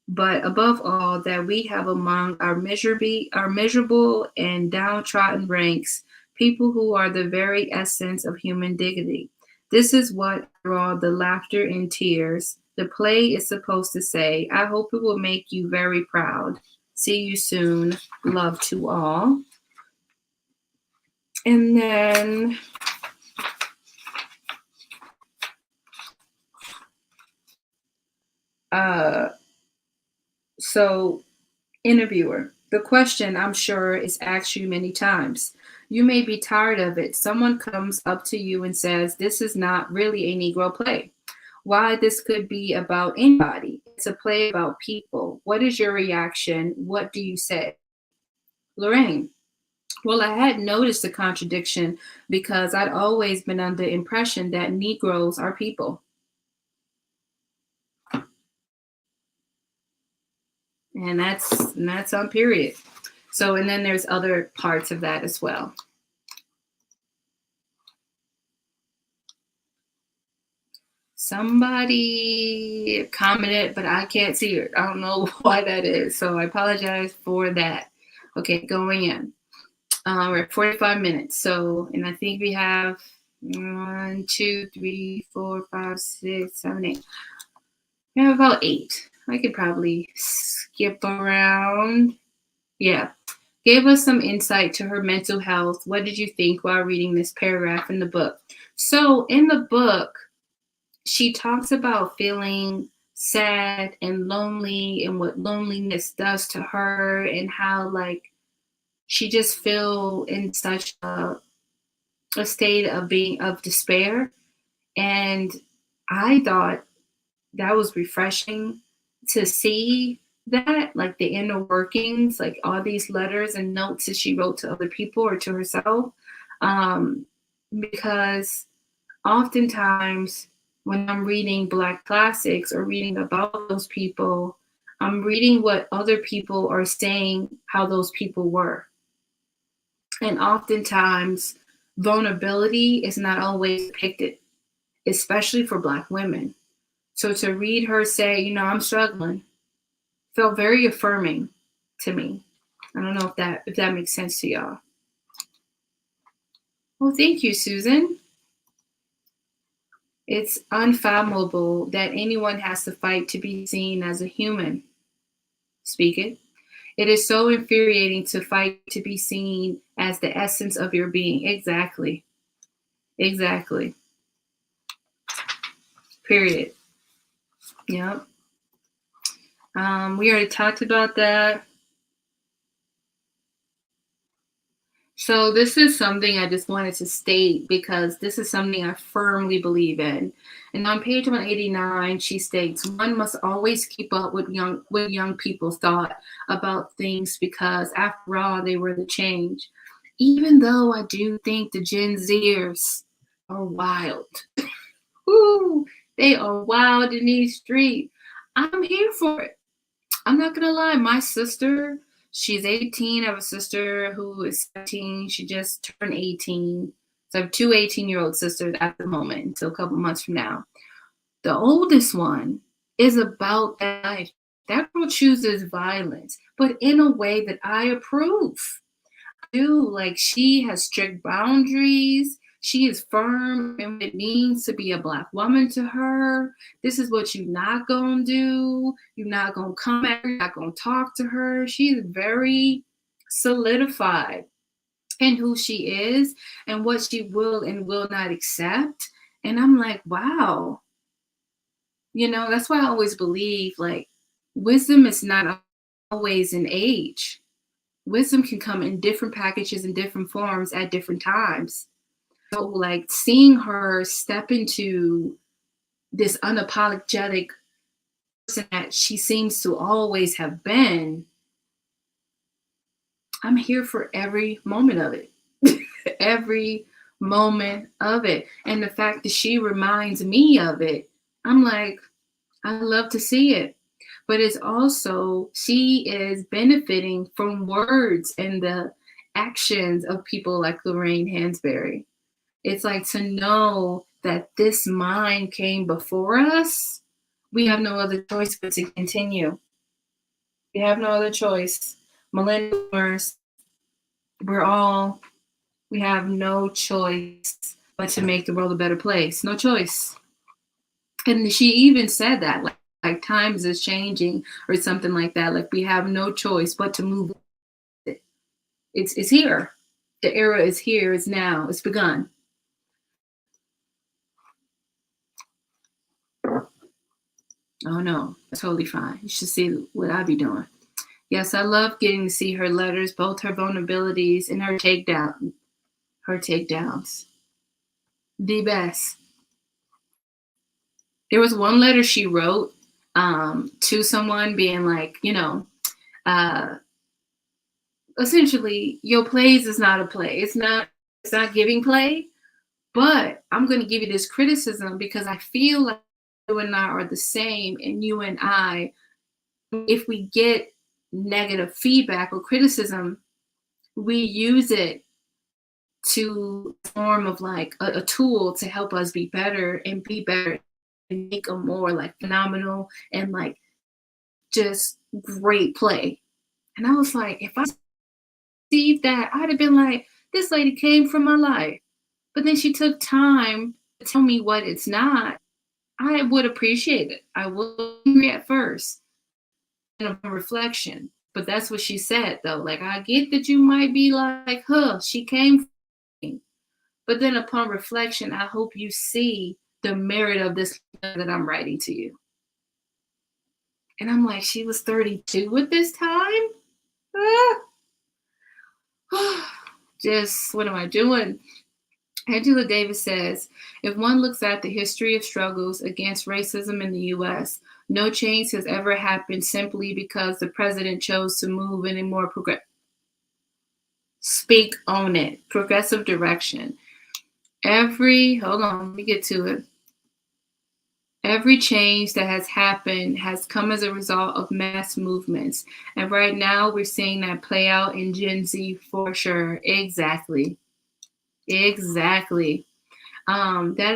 But above all, that we have among our miserable and downtrodden ranks people who are the very essence of human dignity. This is what, after all the laughter and tears, the play is supposed to say. I hope it will make you very proud. See you soon. Love to all. And then so interviewer, the question I'm sure is asked you many times. You may be tired of it. Someone comes up to you and says, this is not really a Negro play. Why, this could be about anybody. It's a play about people. What is your reaction? What do you say? Lorraine. Well, I had noticed the contradiction because I'd always been under the impression that Negroes are people. And that's on period. So, and then there's other parts of that as well. Somebody commented, but I can't see it. I don't know why that is. So I apologize for that. Okay, going in. We're at 45 minutes. So, and I think we have 1, 2, 3, 4, 5, 6, 7, 8. We have about 8. I could probably skip around. Yeah. Gave us some insight to her mental health. What did you think while reading this paragraph in the book? So in the book, she talks about feeling sad and lonely and what loneliness does to her and how like she just feel in such a state of despair. And I thought that was refreshing to see that, like the inner workings, like all these letters and notes that she wrote to other people or to herself. Because oftentimes when I'm reading Black classics or reading about those people, I'm reading what other people are saying, how those people were. And oftentimes, vulnerability is not always depicted, especially for Black women. So to read her say, you know, I'm struggling, felt very affirming to me. I don't know if that makes sense to y'all. Well, thank you, Susan. It's unfathomable that anyone has to fight to be seen as a human. Speak it. It is so infuriating to fight to be seen as the essence of your being. Exactly. Exactly. Period. Yep. We already talked about that. So this is something I just wanted to state because this is something I firmly believe in. And on page 189, she states, one must always keep up with young people's thought about things because after all, they were the change. Even though I do think the Gen Zers are wild. Ooh, they are wild in these streets. I'm here for it. I'm not gonna lie, my sister, she's 18. I have a sister who is 17. She just turned 18. So I have two 18-year-old sisters at the moment until a couple months from now. The oldest one is about that life. That girl chooses violence, but in a way that I approve. Like she has strict boundaries. She is firm in what it means to be a Black woman to her. This is what you're not going to do. You're not going to come at her. You're not going to talk to her. She's very solidified in who she is and what she will and will not accept. And I'm like, wow. You know, that's why I always believe like wisdom is not always in age. Wisdom can come in different packages and different forms at different times. So like seeing her step into this unapologetic person that she seems to always have been, I'm here for every moment of it. Every moment of it. And the fact that she reminds me of it, I'm like, I love to see it. But it's also, she is benefiting from words and the actions of people like Lorraine Hansbury. It's like to know that this mind came before us, we have no other choice but to continue. We have no other choice. Millennials, we have no choice but to make the world a better place. No choice. And she even said that, like times is changing or something like that. Like we have no choice but to move it. It's here. The era is here. It's now. It's begun. Oh no, that's totally fine. You should see what I be doing. Yes, I love getting to see her letters, both her vulnerabilities and her takedowns. The best. There was one letter she wrote to someone being like, uh, essentially, your plays is not a play. It's not giving play, but I'm going to give you this criticism because I feel like you and I are the same, and you and I, if we get negative feedback or criticism, we use it to form of like a tool to help us be better and make a more like phenomenal and like just great play. And I was like, if I received that, I'd have been like, this lady came from my life. But then she took time to tell me what it's not. I would appreciate it. I would agree at first in a reflection. But that's what she said though. Like, I get that you might be like, huh, she came from me. But then upon reflection, I hope you see the merit of this that I'm writing to you. And I'm like, she was 32 at this time? Just, what am I doing? Angela Davis says, if one looks at the history of struggles against racism in the U.S., no change has ever happened simply because the president chose to move in a more speak on it, progressive direction. Hold on, let me get to it. Every change that has happened has come as a result of mass movements. And right now we're seeing that play out in Gen Z for sure. Exactly. That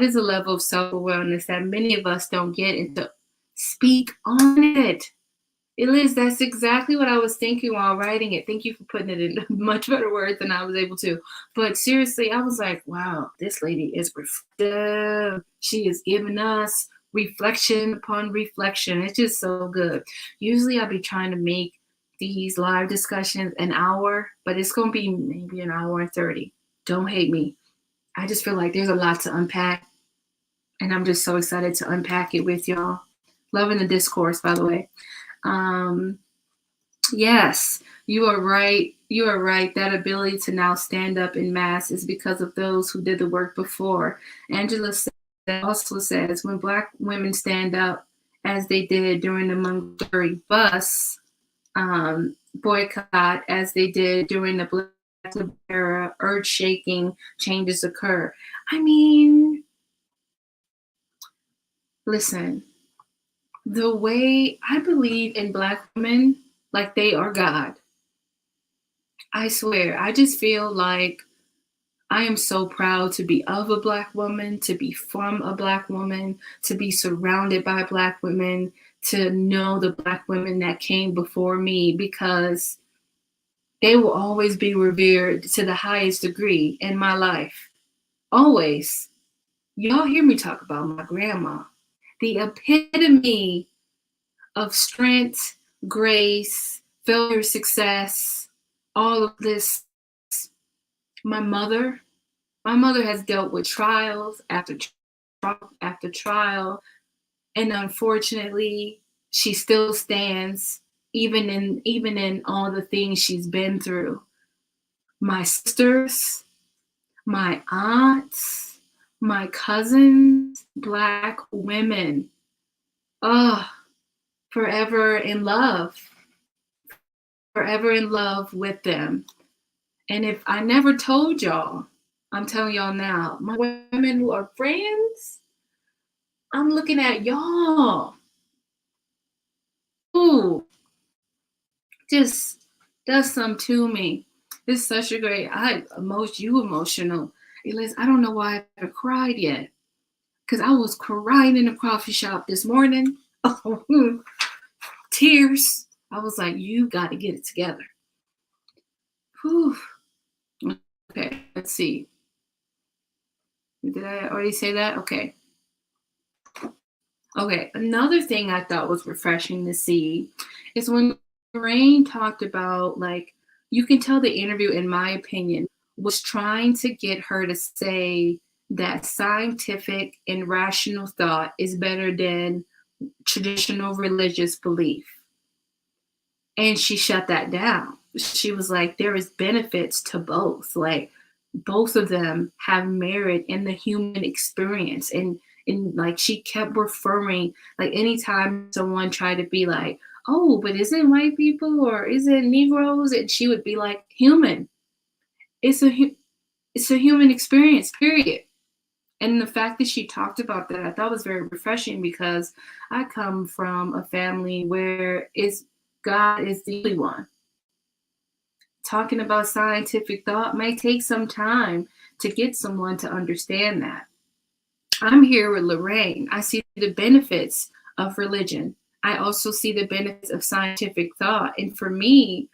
is a level of self-awareness that many of us don't get into. Speak on it. Liz, that's exactly what I was thinking while writing it. Thank you for putting it in much better words than I was able to. But seriously, I was like, wow, this lady is reflective. She is giving us reflection upon reflection. It's just so good. Usually I'll be trying to make these live discussions an hour, but it's going to be maybe an hour and 30. Don't hate me. I just feel like there's a lot to unpack, and I'm just so excited to unpack it with y'all. Loving the discourse, by the way. Yes, you are right. You are right. That ability to now stand up in mass is because of those who did the work before. Angela also says, when Black women stand up, as they did during the Montgomery bus boycott, as they did during the Black era, earth-shaking changes occur. I mean, listen, the way I believe in Black women, like they are God. I swear, I just feel like I am so proud to be of a Black woman, to be from a Black woman, to be surrounded by Black women, to know the Black women that came before me, because they will always be revered to the highest degree in my life. Always. Y'all hear me talk about my grandma, the epitome of strength, grace, failure, success, all of this. My mother has dealt with trials after trial, and unfortunately, she still stands even in all the things she's been through. My sisters, my aunts, my cousins, Black women, forever in love with them. And if I never told y'all, I'm telling y'all now, my women who are friends, I'm looking at y'all. Ooh, just does something to me. It's such a great, you emotional. Liz, I don't know why I haven't cried yet. Because I was crying in the coffee shop this morning. Tears. I was like, you got to get it together. Whew. Okay, let's see. Did I already say that? Okay. Okay, another thing I thought was refreshing to see is when Lorraine talked about, like, you can tell the interview, in my opinion, was trying to get her to say that scientific and rational thought is better than traditional religious belief. And she shut that down. She was like, there is benefits to both. Like, both of them have merit in the human experience. And And like she kept referring, like anytime someone tried to be like, oh, but isn't white people or isn't Negroes? And she would be like, human. It's a it's a human experience, period. And the fact that she talked about that, I thought was very refreshing because I come from a family where it's God is the only one. Talking about scientific thought might take some time to get someone to understand that. I'm here with Lorraine. I see the benefits of religion. I also see the benefits of scientific thought. And for me,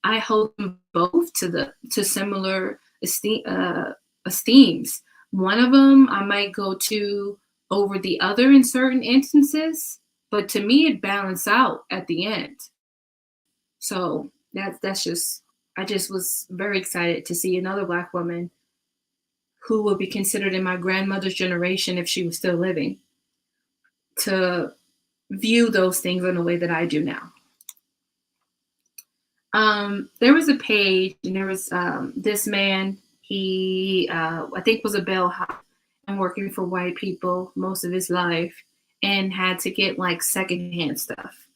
I hold them both to similar esteems. One of them I might go to over the other in certain instances, but to me it balanced out at the end. So that's just I just was very excited to see another Black woman who would be considered in my grandmother's generation if she was still living to view those things in a way that I do now. There was a page, and there was this man. He, I think, was a bellhop and working for white people most of his life, and had to get like secondhand stuff.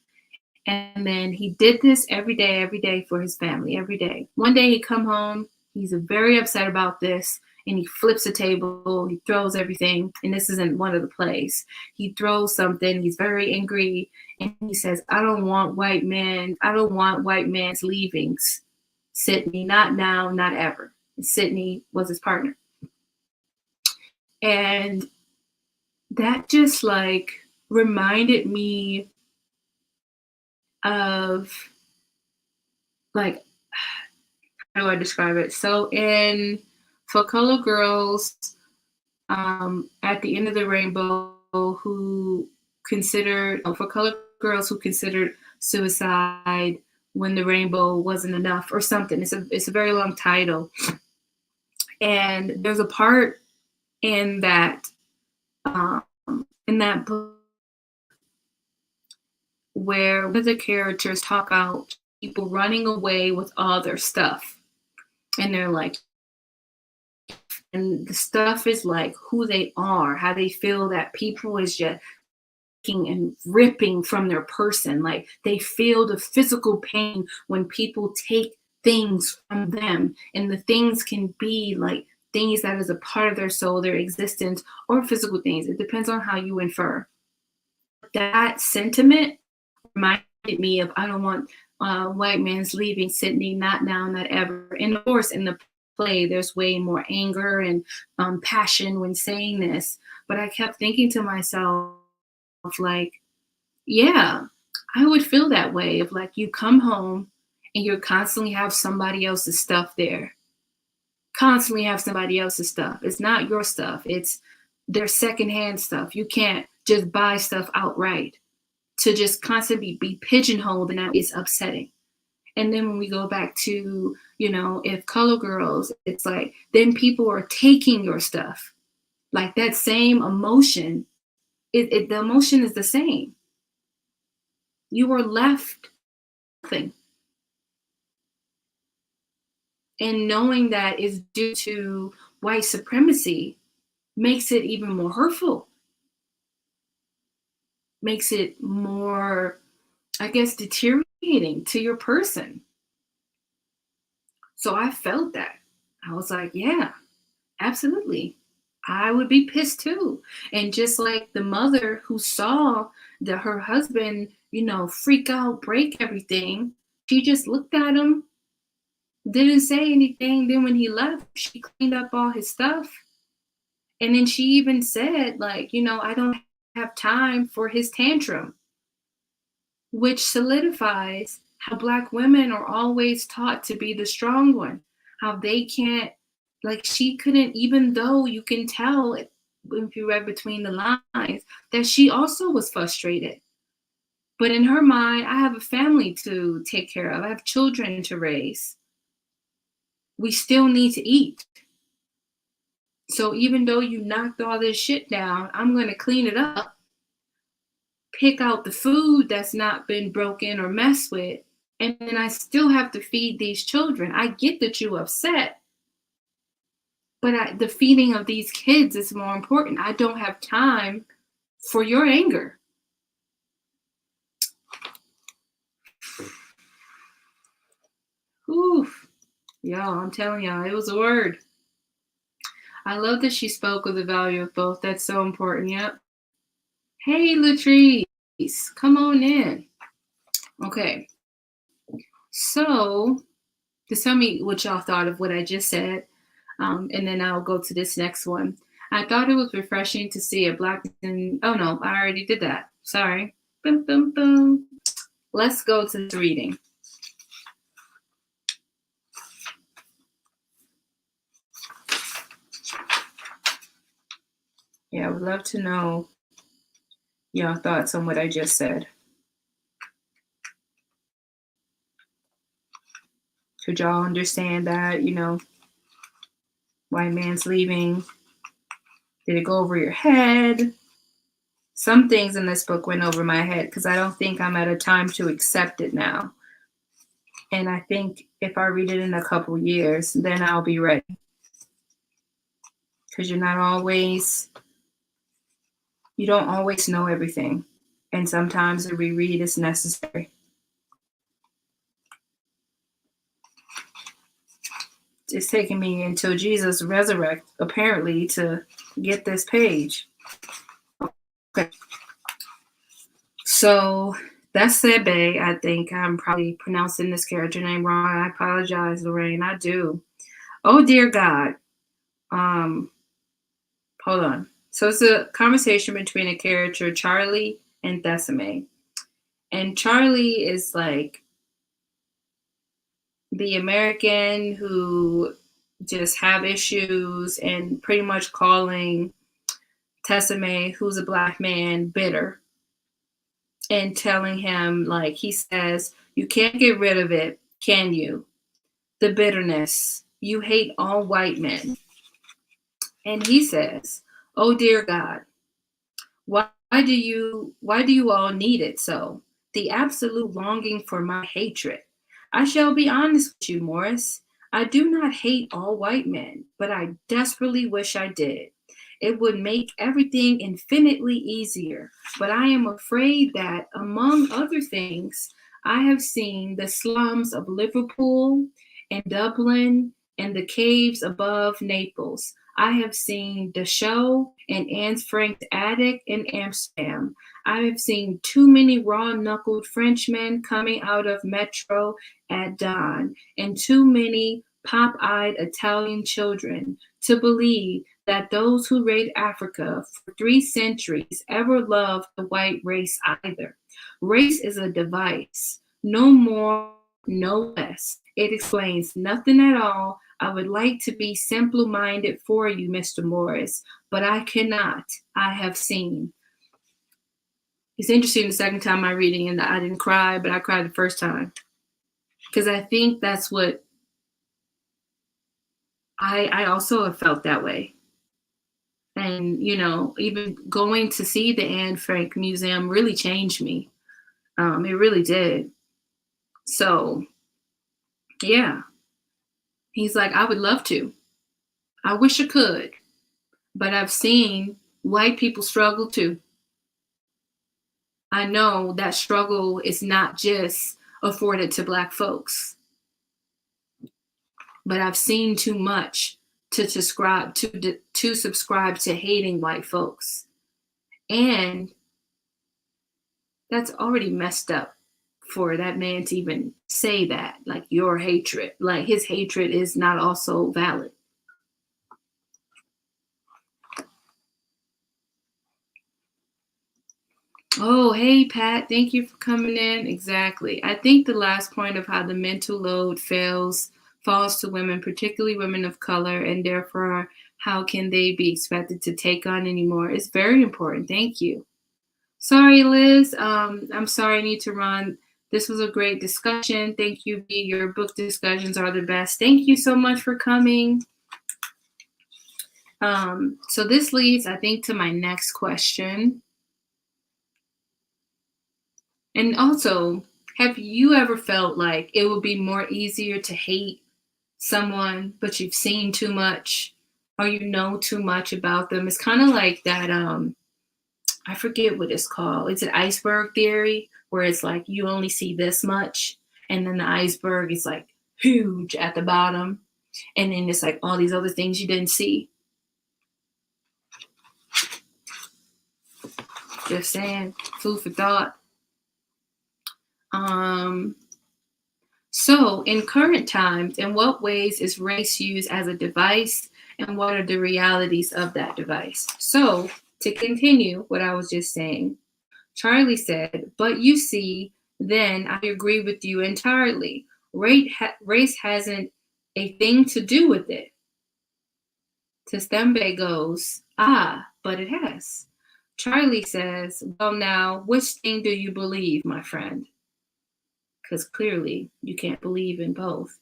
And then he did this every day for his family, every day. One day he come home, he's very upset about this, and he flips a table, he throws everything, and this isn't one of the plays. He throws something, he's very angry, and he says, I don't want white man's leavings. Sydney, not now, not ever. And Sydney was his partner. And that just like reminded me of like, how do I describe it? So in For Color Girls, at the end of the rainbow, who considered for color girls who considered suicide when the rainbow wasn't enough or something. It's a very long title, and there's a part in that book where one of the characters talk about people running away with all their stuff, and they're like, and the stuff is like who they are, how they feel that people is just taking and ripping from their person. Like they feel the physical pain when people take things from them. And the things can be like things that is a part of their soul, their existence, or physical things. It depends on how you infer. That sentiment reminded me of I don't want white man's leaving Sydney, not now, not ever. And of course, in the play, there's way more anger and passion when saying this. But I kept thinking to myself, like, yeah, I would feel that way if like you come home and you constantly have somebody else's stuff there. Constantly have somebody else's stuff. It's not your stuff. It's their secondhand stuff. You can't just buy stuff outright. To just constantly be pigeonholed, and that is upsetting. And then when we go back to, if Color Girls, it's like, then people are taking your stuff. Like that same emotion, the emotion is the same. You are left nothing. And knowing that is due to white supremacy makes it even more hurtful. Makes it more, I guess, deteriorating to your person. So I felt that. I was like, yeah, absolutely. I would be pissed too. And just like the mother who saw her husband, freak out, break everything, she just looked at him, didn't say anything. Then when he left, she cleaned up all his stuff. And then she even said, like, I don't have time for his tantrum, which solidifies how Black women are always taught to be the strong one, how they can't, like she couldn't, even though you can tell if you read between the lines that she also was frustrated. But in her mind, I have a family to take care of. I have children to raise. We still need to eat. So even though you knocked all this shit down, I'm going to clean it up, pick out the food that's not been broken or messed with, and then I still have to feed these children. I get that you're upset, But the feeding of these kids is more important. I don't have time for your anger. Oof. Y'all, I'm telling y'all, it was a word. I love that she spoke of the value of both. That's so important. Yep. Hey, Latrice, come on in. Okay. So, just tell me what y'all thought of what I just said, and then I'll go to this next one. I thought it was refreshing to see a Black person. Oh no, I already did that. Sorry. Boom, boom, boom. Let's go to the reading. Yeah, I would love to know y'all thoughts on what I just said. Could y'all understand that, white man's leaving? Did it go over your head? Some things in this book went over my head because I don't think I'm at a time to accept it now. And I think if I read it in a couple years, then I'll be ready. Because you don't always know everything. And sometimes a reread is necessary. It's taking me until Jesus resurrects, apparently, to get this page. Okay. So that's Sebe. I think I'm probably pronouncing this character name wrong. I apologize, Lorraine. I do. Oh, dear God. Hold on. So it's a conversation between a character, Charlie and Thesame. And Charlie is like the American who just have issues and pretty much calling Tessame, who's a Black man, bitter, and telling him, like, he says, you can't get rid of it, can you? The bitterness. You hate all white men. And he says, oh dear God, why do you all need it so? The absolute longing for my hatred. I shall be honest with you, Morris. I do not hate all white men, but I desperately wish I did. It would make everything infinitely easier. But I am afraid that, among other things, I have seen the slums of Liverpool and Dublin and the caves above Naples. I have seen Dachau and Anne Frank's attic in Amsterdam. I have seen too many raw-knuckled Frenchmen coming out of Metro at dawn, and too many pop-eyed Italian children to believe that those who raid Africa for 3 centuries ever loved the white race either. Race is a device, no more, no less. It explains nothing at all. I would like to be simple-minded for you, Mr. Morris, but I cannot. I have seen. It's interesting the second time I reading and I didn't cry, but I cried the first time. Because I think that's what I also have felt that way. And, even going to see the Anne Frank Museum really changed me. It really did. So, yeah. He's like, I would love to. I wish I could. But I've seen white people struggle too. I know that struggle is not just afforded to Black folks. But I've seen too much to subscribe to hating white folks. And that's already messed up for that man to even say that, like your hatred, like his hatred is not also valid. Oh, hey, Pat, thank you for coming in. Exactly. I think the last point of how the mental load falls to women, particularly women of color, and therefore how can they be expected to take on anymore is very important. Thank you. Sorry, Liz. I'm sorry I need to run. This was a great discussion. Thank you, B. Your book discussions are the best. Thank you so much for coming. So this leads, I think, to my next question. And also, have you ever felt like it would be more easier to hate someone, but you've seen too much or you know too much about them. It's kind of like that. I forget what it's called. It's an iceberg theory where it's like you only see this much, and then the iceberg is like huge at the bottom, and then it's like all these other things you didn't see. Just saying, food for thought. So, in current times, in what ways is race used as a device, and what are the realities of that device? So, to continue what I was just saying, Charlie said, but you see, then I agree with you entirely. Race hasn't a thing to do with it. Testembe goes, but it has. Charlie says, well, now, which thing do you believe, my friend? Because clearly you can't believe in both.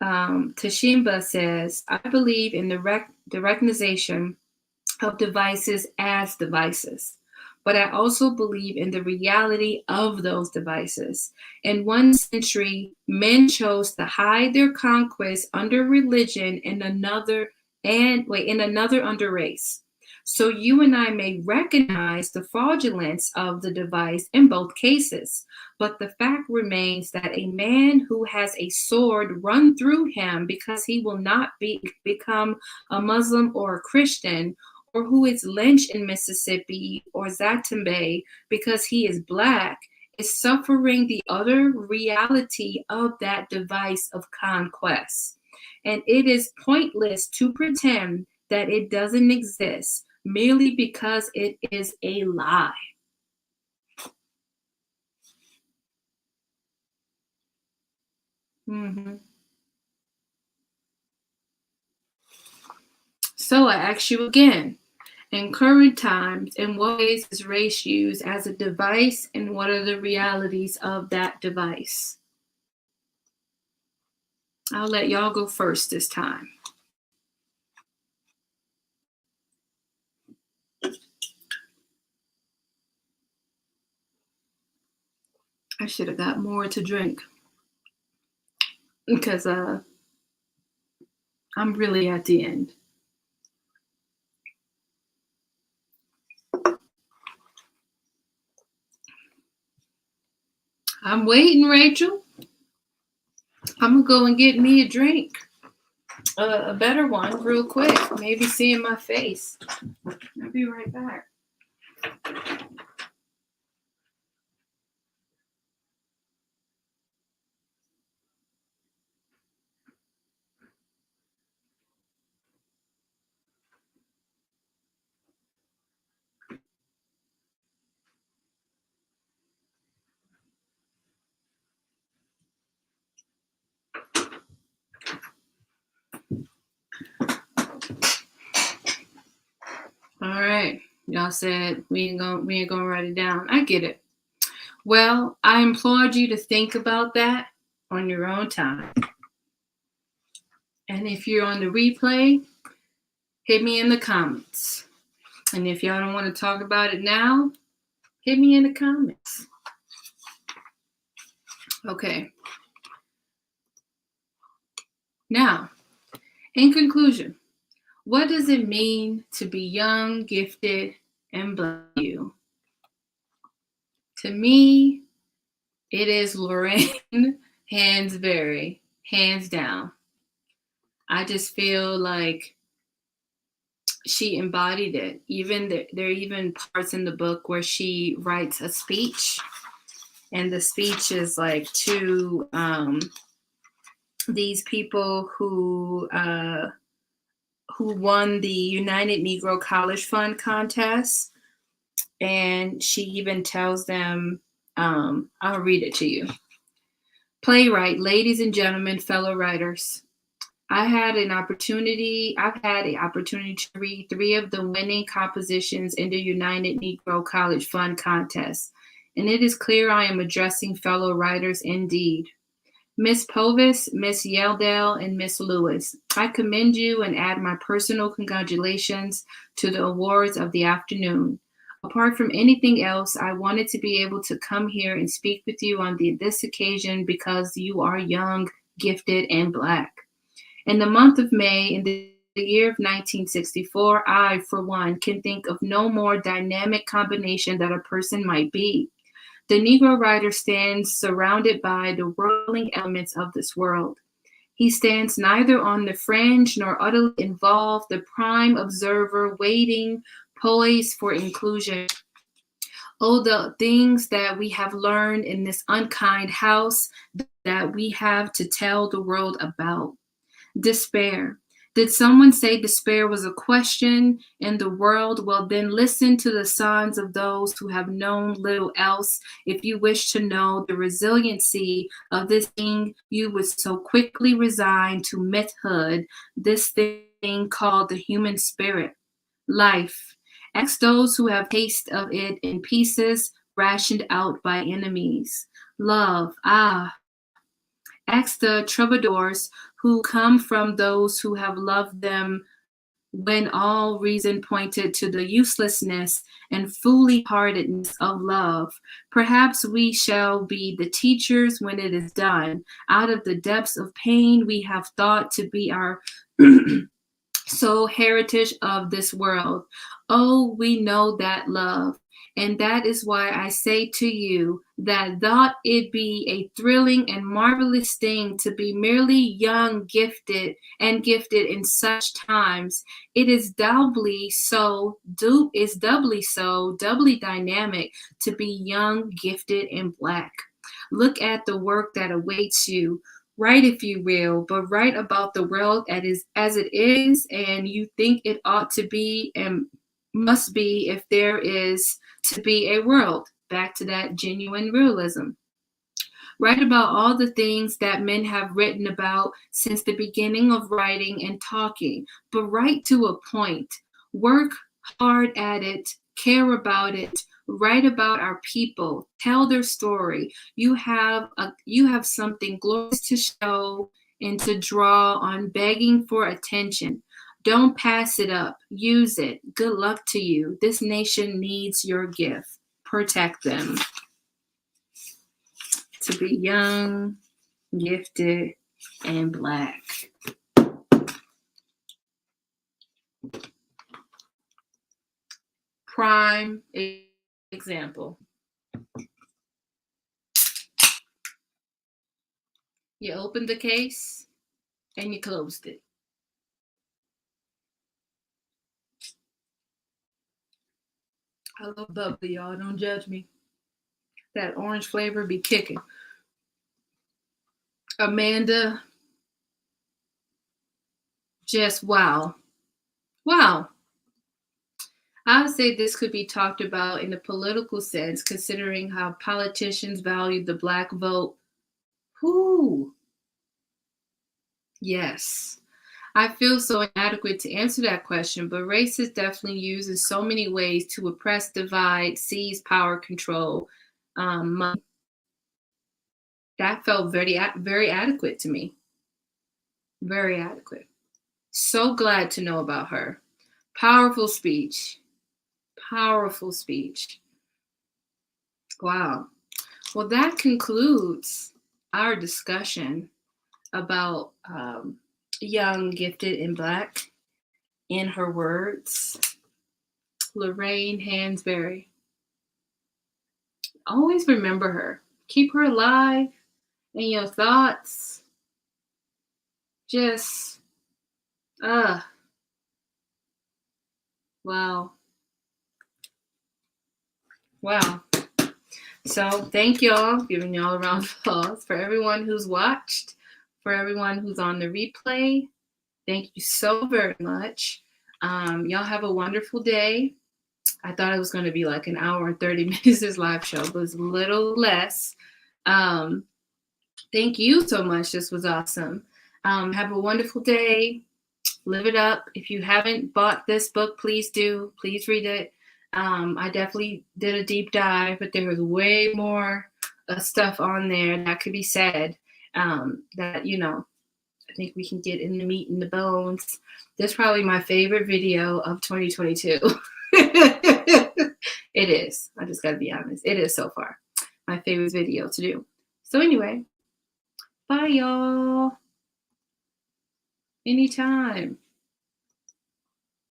Tashimba says, I believe in the recognition of devices as devices, but I also believe in the reality of those devices. In one century, men chose to hide their conquest under religion, in another under race. So you and I may recognize the fraudulence of the device in both cases, but the fact remains that a man who has a sword run through him because he will not become a Muslim or a Christian, or who is lynched in Mississippi or Zatembe because he is Black, is suffering the other reality of that device of conquest. And it is pointless to pretend that it doesn't exist merely because it is a lie. Mm-hmm. So I ask you again, in current times, in what ways is race used as a device, and what are the realities of that device? I'll let y'all go first this time. I should have got more to drink because I'm really at the end. I'm waiting, Rachel. I'm gonna go and get me a drink, a better one, real quick. Maybe seeing my face. I'll be right back. All right. Y'all said we ain't gonna write it down. I get it. Well, I implore you to think about that on your own time. And if you're on the replay, hit me in the comments. And if y'all don't want to talk about it now, hit me in the comments. Okay. Now, in conclusion, what does it mean to be young, gifted, and Black? To me, it is Lorraine Hansbury, hands down. I just feel like she embodied it. There are even parts in the book where she writes a speech, and the speech is like to these people who won the United Negro College Fund contest, and she even tells them, I'll read it to you. Playwright, ladies and gentlemen, fellow writers. I've had an opportunity to read 3 of the winning compositions in the United Negro College Fund contest, and it is clear I am addressing fellow writers indeed. Miss Povis, Miss Yeldell, and Miss Lewis, I commend you and add my personal congratulations to the awards of the afternoon. Apart from anything else, I wanted to be able to come here and speak with you on this occasion because you are young, gifted, and Black. In the month of May, in the the year of 1964, I, for one, can think of no more dynamic combination that a person might be. The Negro writer stands surrounded by the whirling elements of this world. He stands neither on the fringe nor utterly involved, the prime observer waiting, poised for inclusion. Oh, the things that we have learned in this unkind house that we have to tell the world about. Despair. Did someone say despair was a question in the world? Well, then listen to the signs of those who have known little else. If you wish to know the resiliency of this thing, you would so quickly resign to mythhood, this thing called the human spirit. Life. Ask those who have taste of it in pieces, rationed out by enemies. Love. Ask the troubadours who come from those who have loved them when all reason pointed to the uselessness and foolhardiness of love. Perhaps we shall be the teachers when it is done. Out of the depths of pain we have thought to be our sole heritage of this world. Oh, we know that love. And that is why I say to you that thought it be a thrilling and marvelous thing to be merely young, gifted in such times. It is doubly so, doubly dynamic to be young, gifted, and Black. Look at the work that awaits you. Write, if you will, but write about the world as it is, and you think it ought to be and must be if there is to be a world. Back to that genuine realism. Write about all the things that men have written about since the beginning of writing and talking, but write to a point. Work hard at it, care about it, write about our people, tell their story. You have something glorious to show and to draw on, begging for attention. Don't pass it up. Use it. Good luck to you. This nation needs your gift. Protect them. To be young, gifted, and Black. Prime example. You opened the case and you closed it. I love bubbly, y'all. Don't judge me. That orange flavor be kicking. Amanda, just wow. Wow. I would say this could be talked about in a political sense, considering how politicians value the Black vote. Whoo. Yes. I feel so inadequate to answer that question, but race is definitely used in so many ways to oppress, divide, seize power, control. Money. That felt very adequate to me. Very adequate. So glad to know about her. Powerful speech. Powerful speech. Wow. Well, that concludes our discussion about young, gifted, and Black. In her words, Lorraine Hansbury. Always remember her. Keep her alive in your thoughts. Just, wow. Wow. So thank y'all, giving y'all a round of applause for everyone who's watched, for everyone who's on the replay. Thank you so very much. Y'all have a wonderful day. I thought it was going to be like an hour and 30 minutes this live show, but it's a little less. Thank you so much. This was awesome. Have a wonderful day. Live it up. If you haven't bought this book, please do. Please read it. I definitely did a deep dive, but there was way more stuff on there that could be said that, I think we can get in the meat and the bones. This is probably my favorite video of 2022. It is. I just got to be honest. It is so far my favorite video to do. So anyway, bye y'all. Anytime.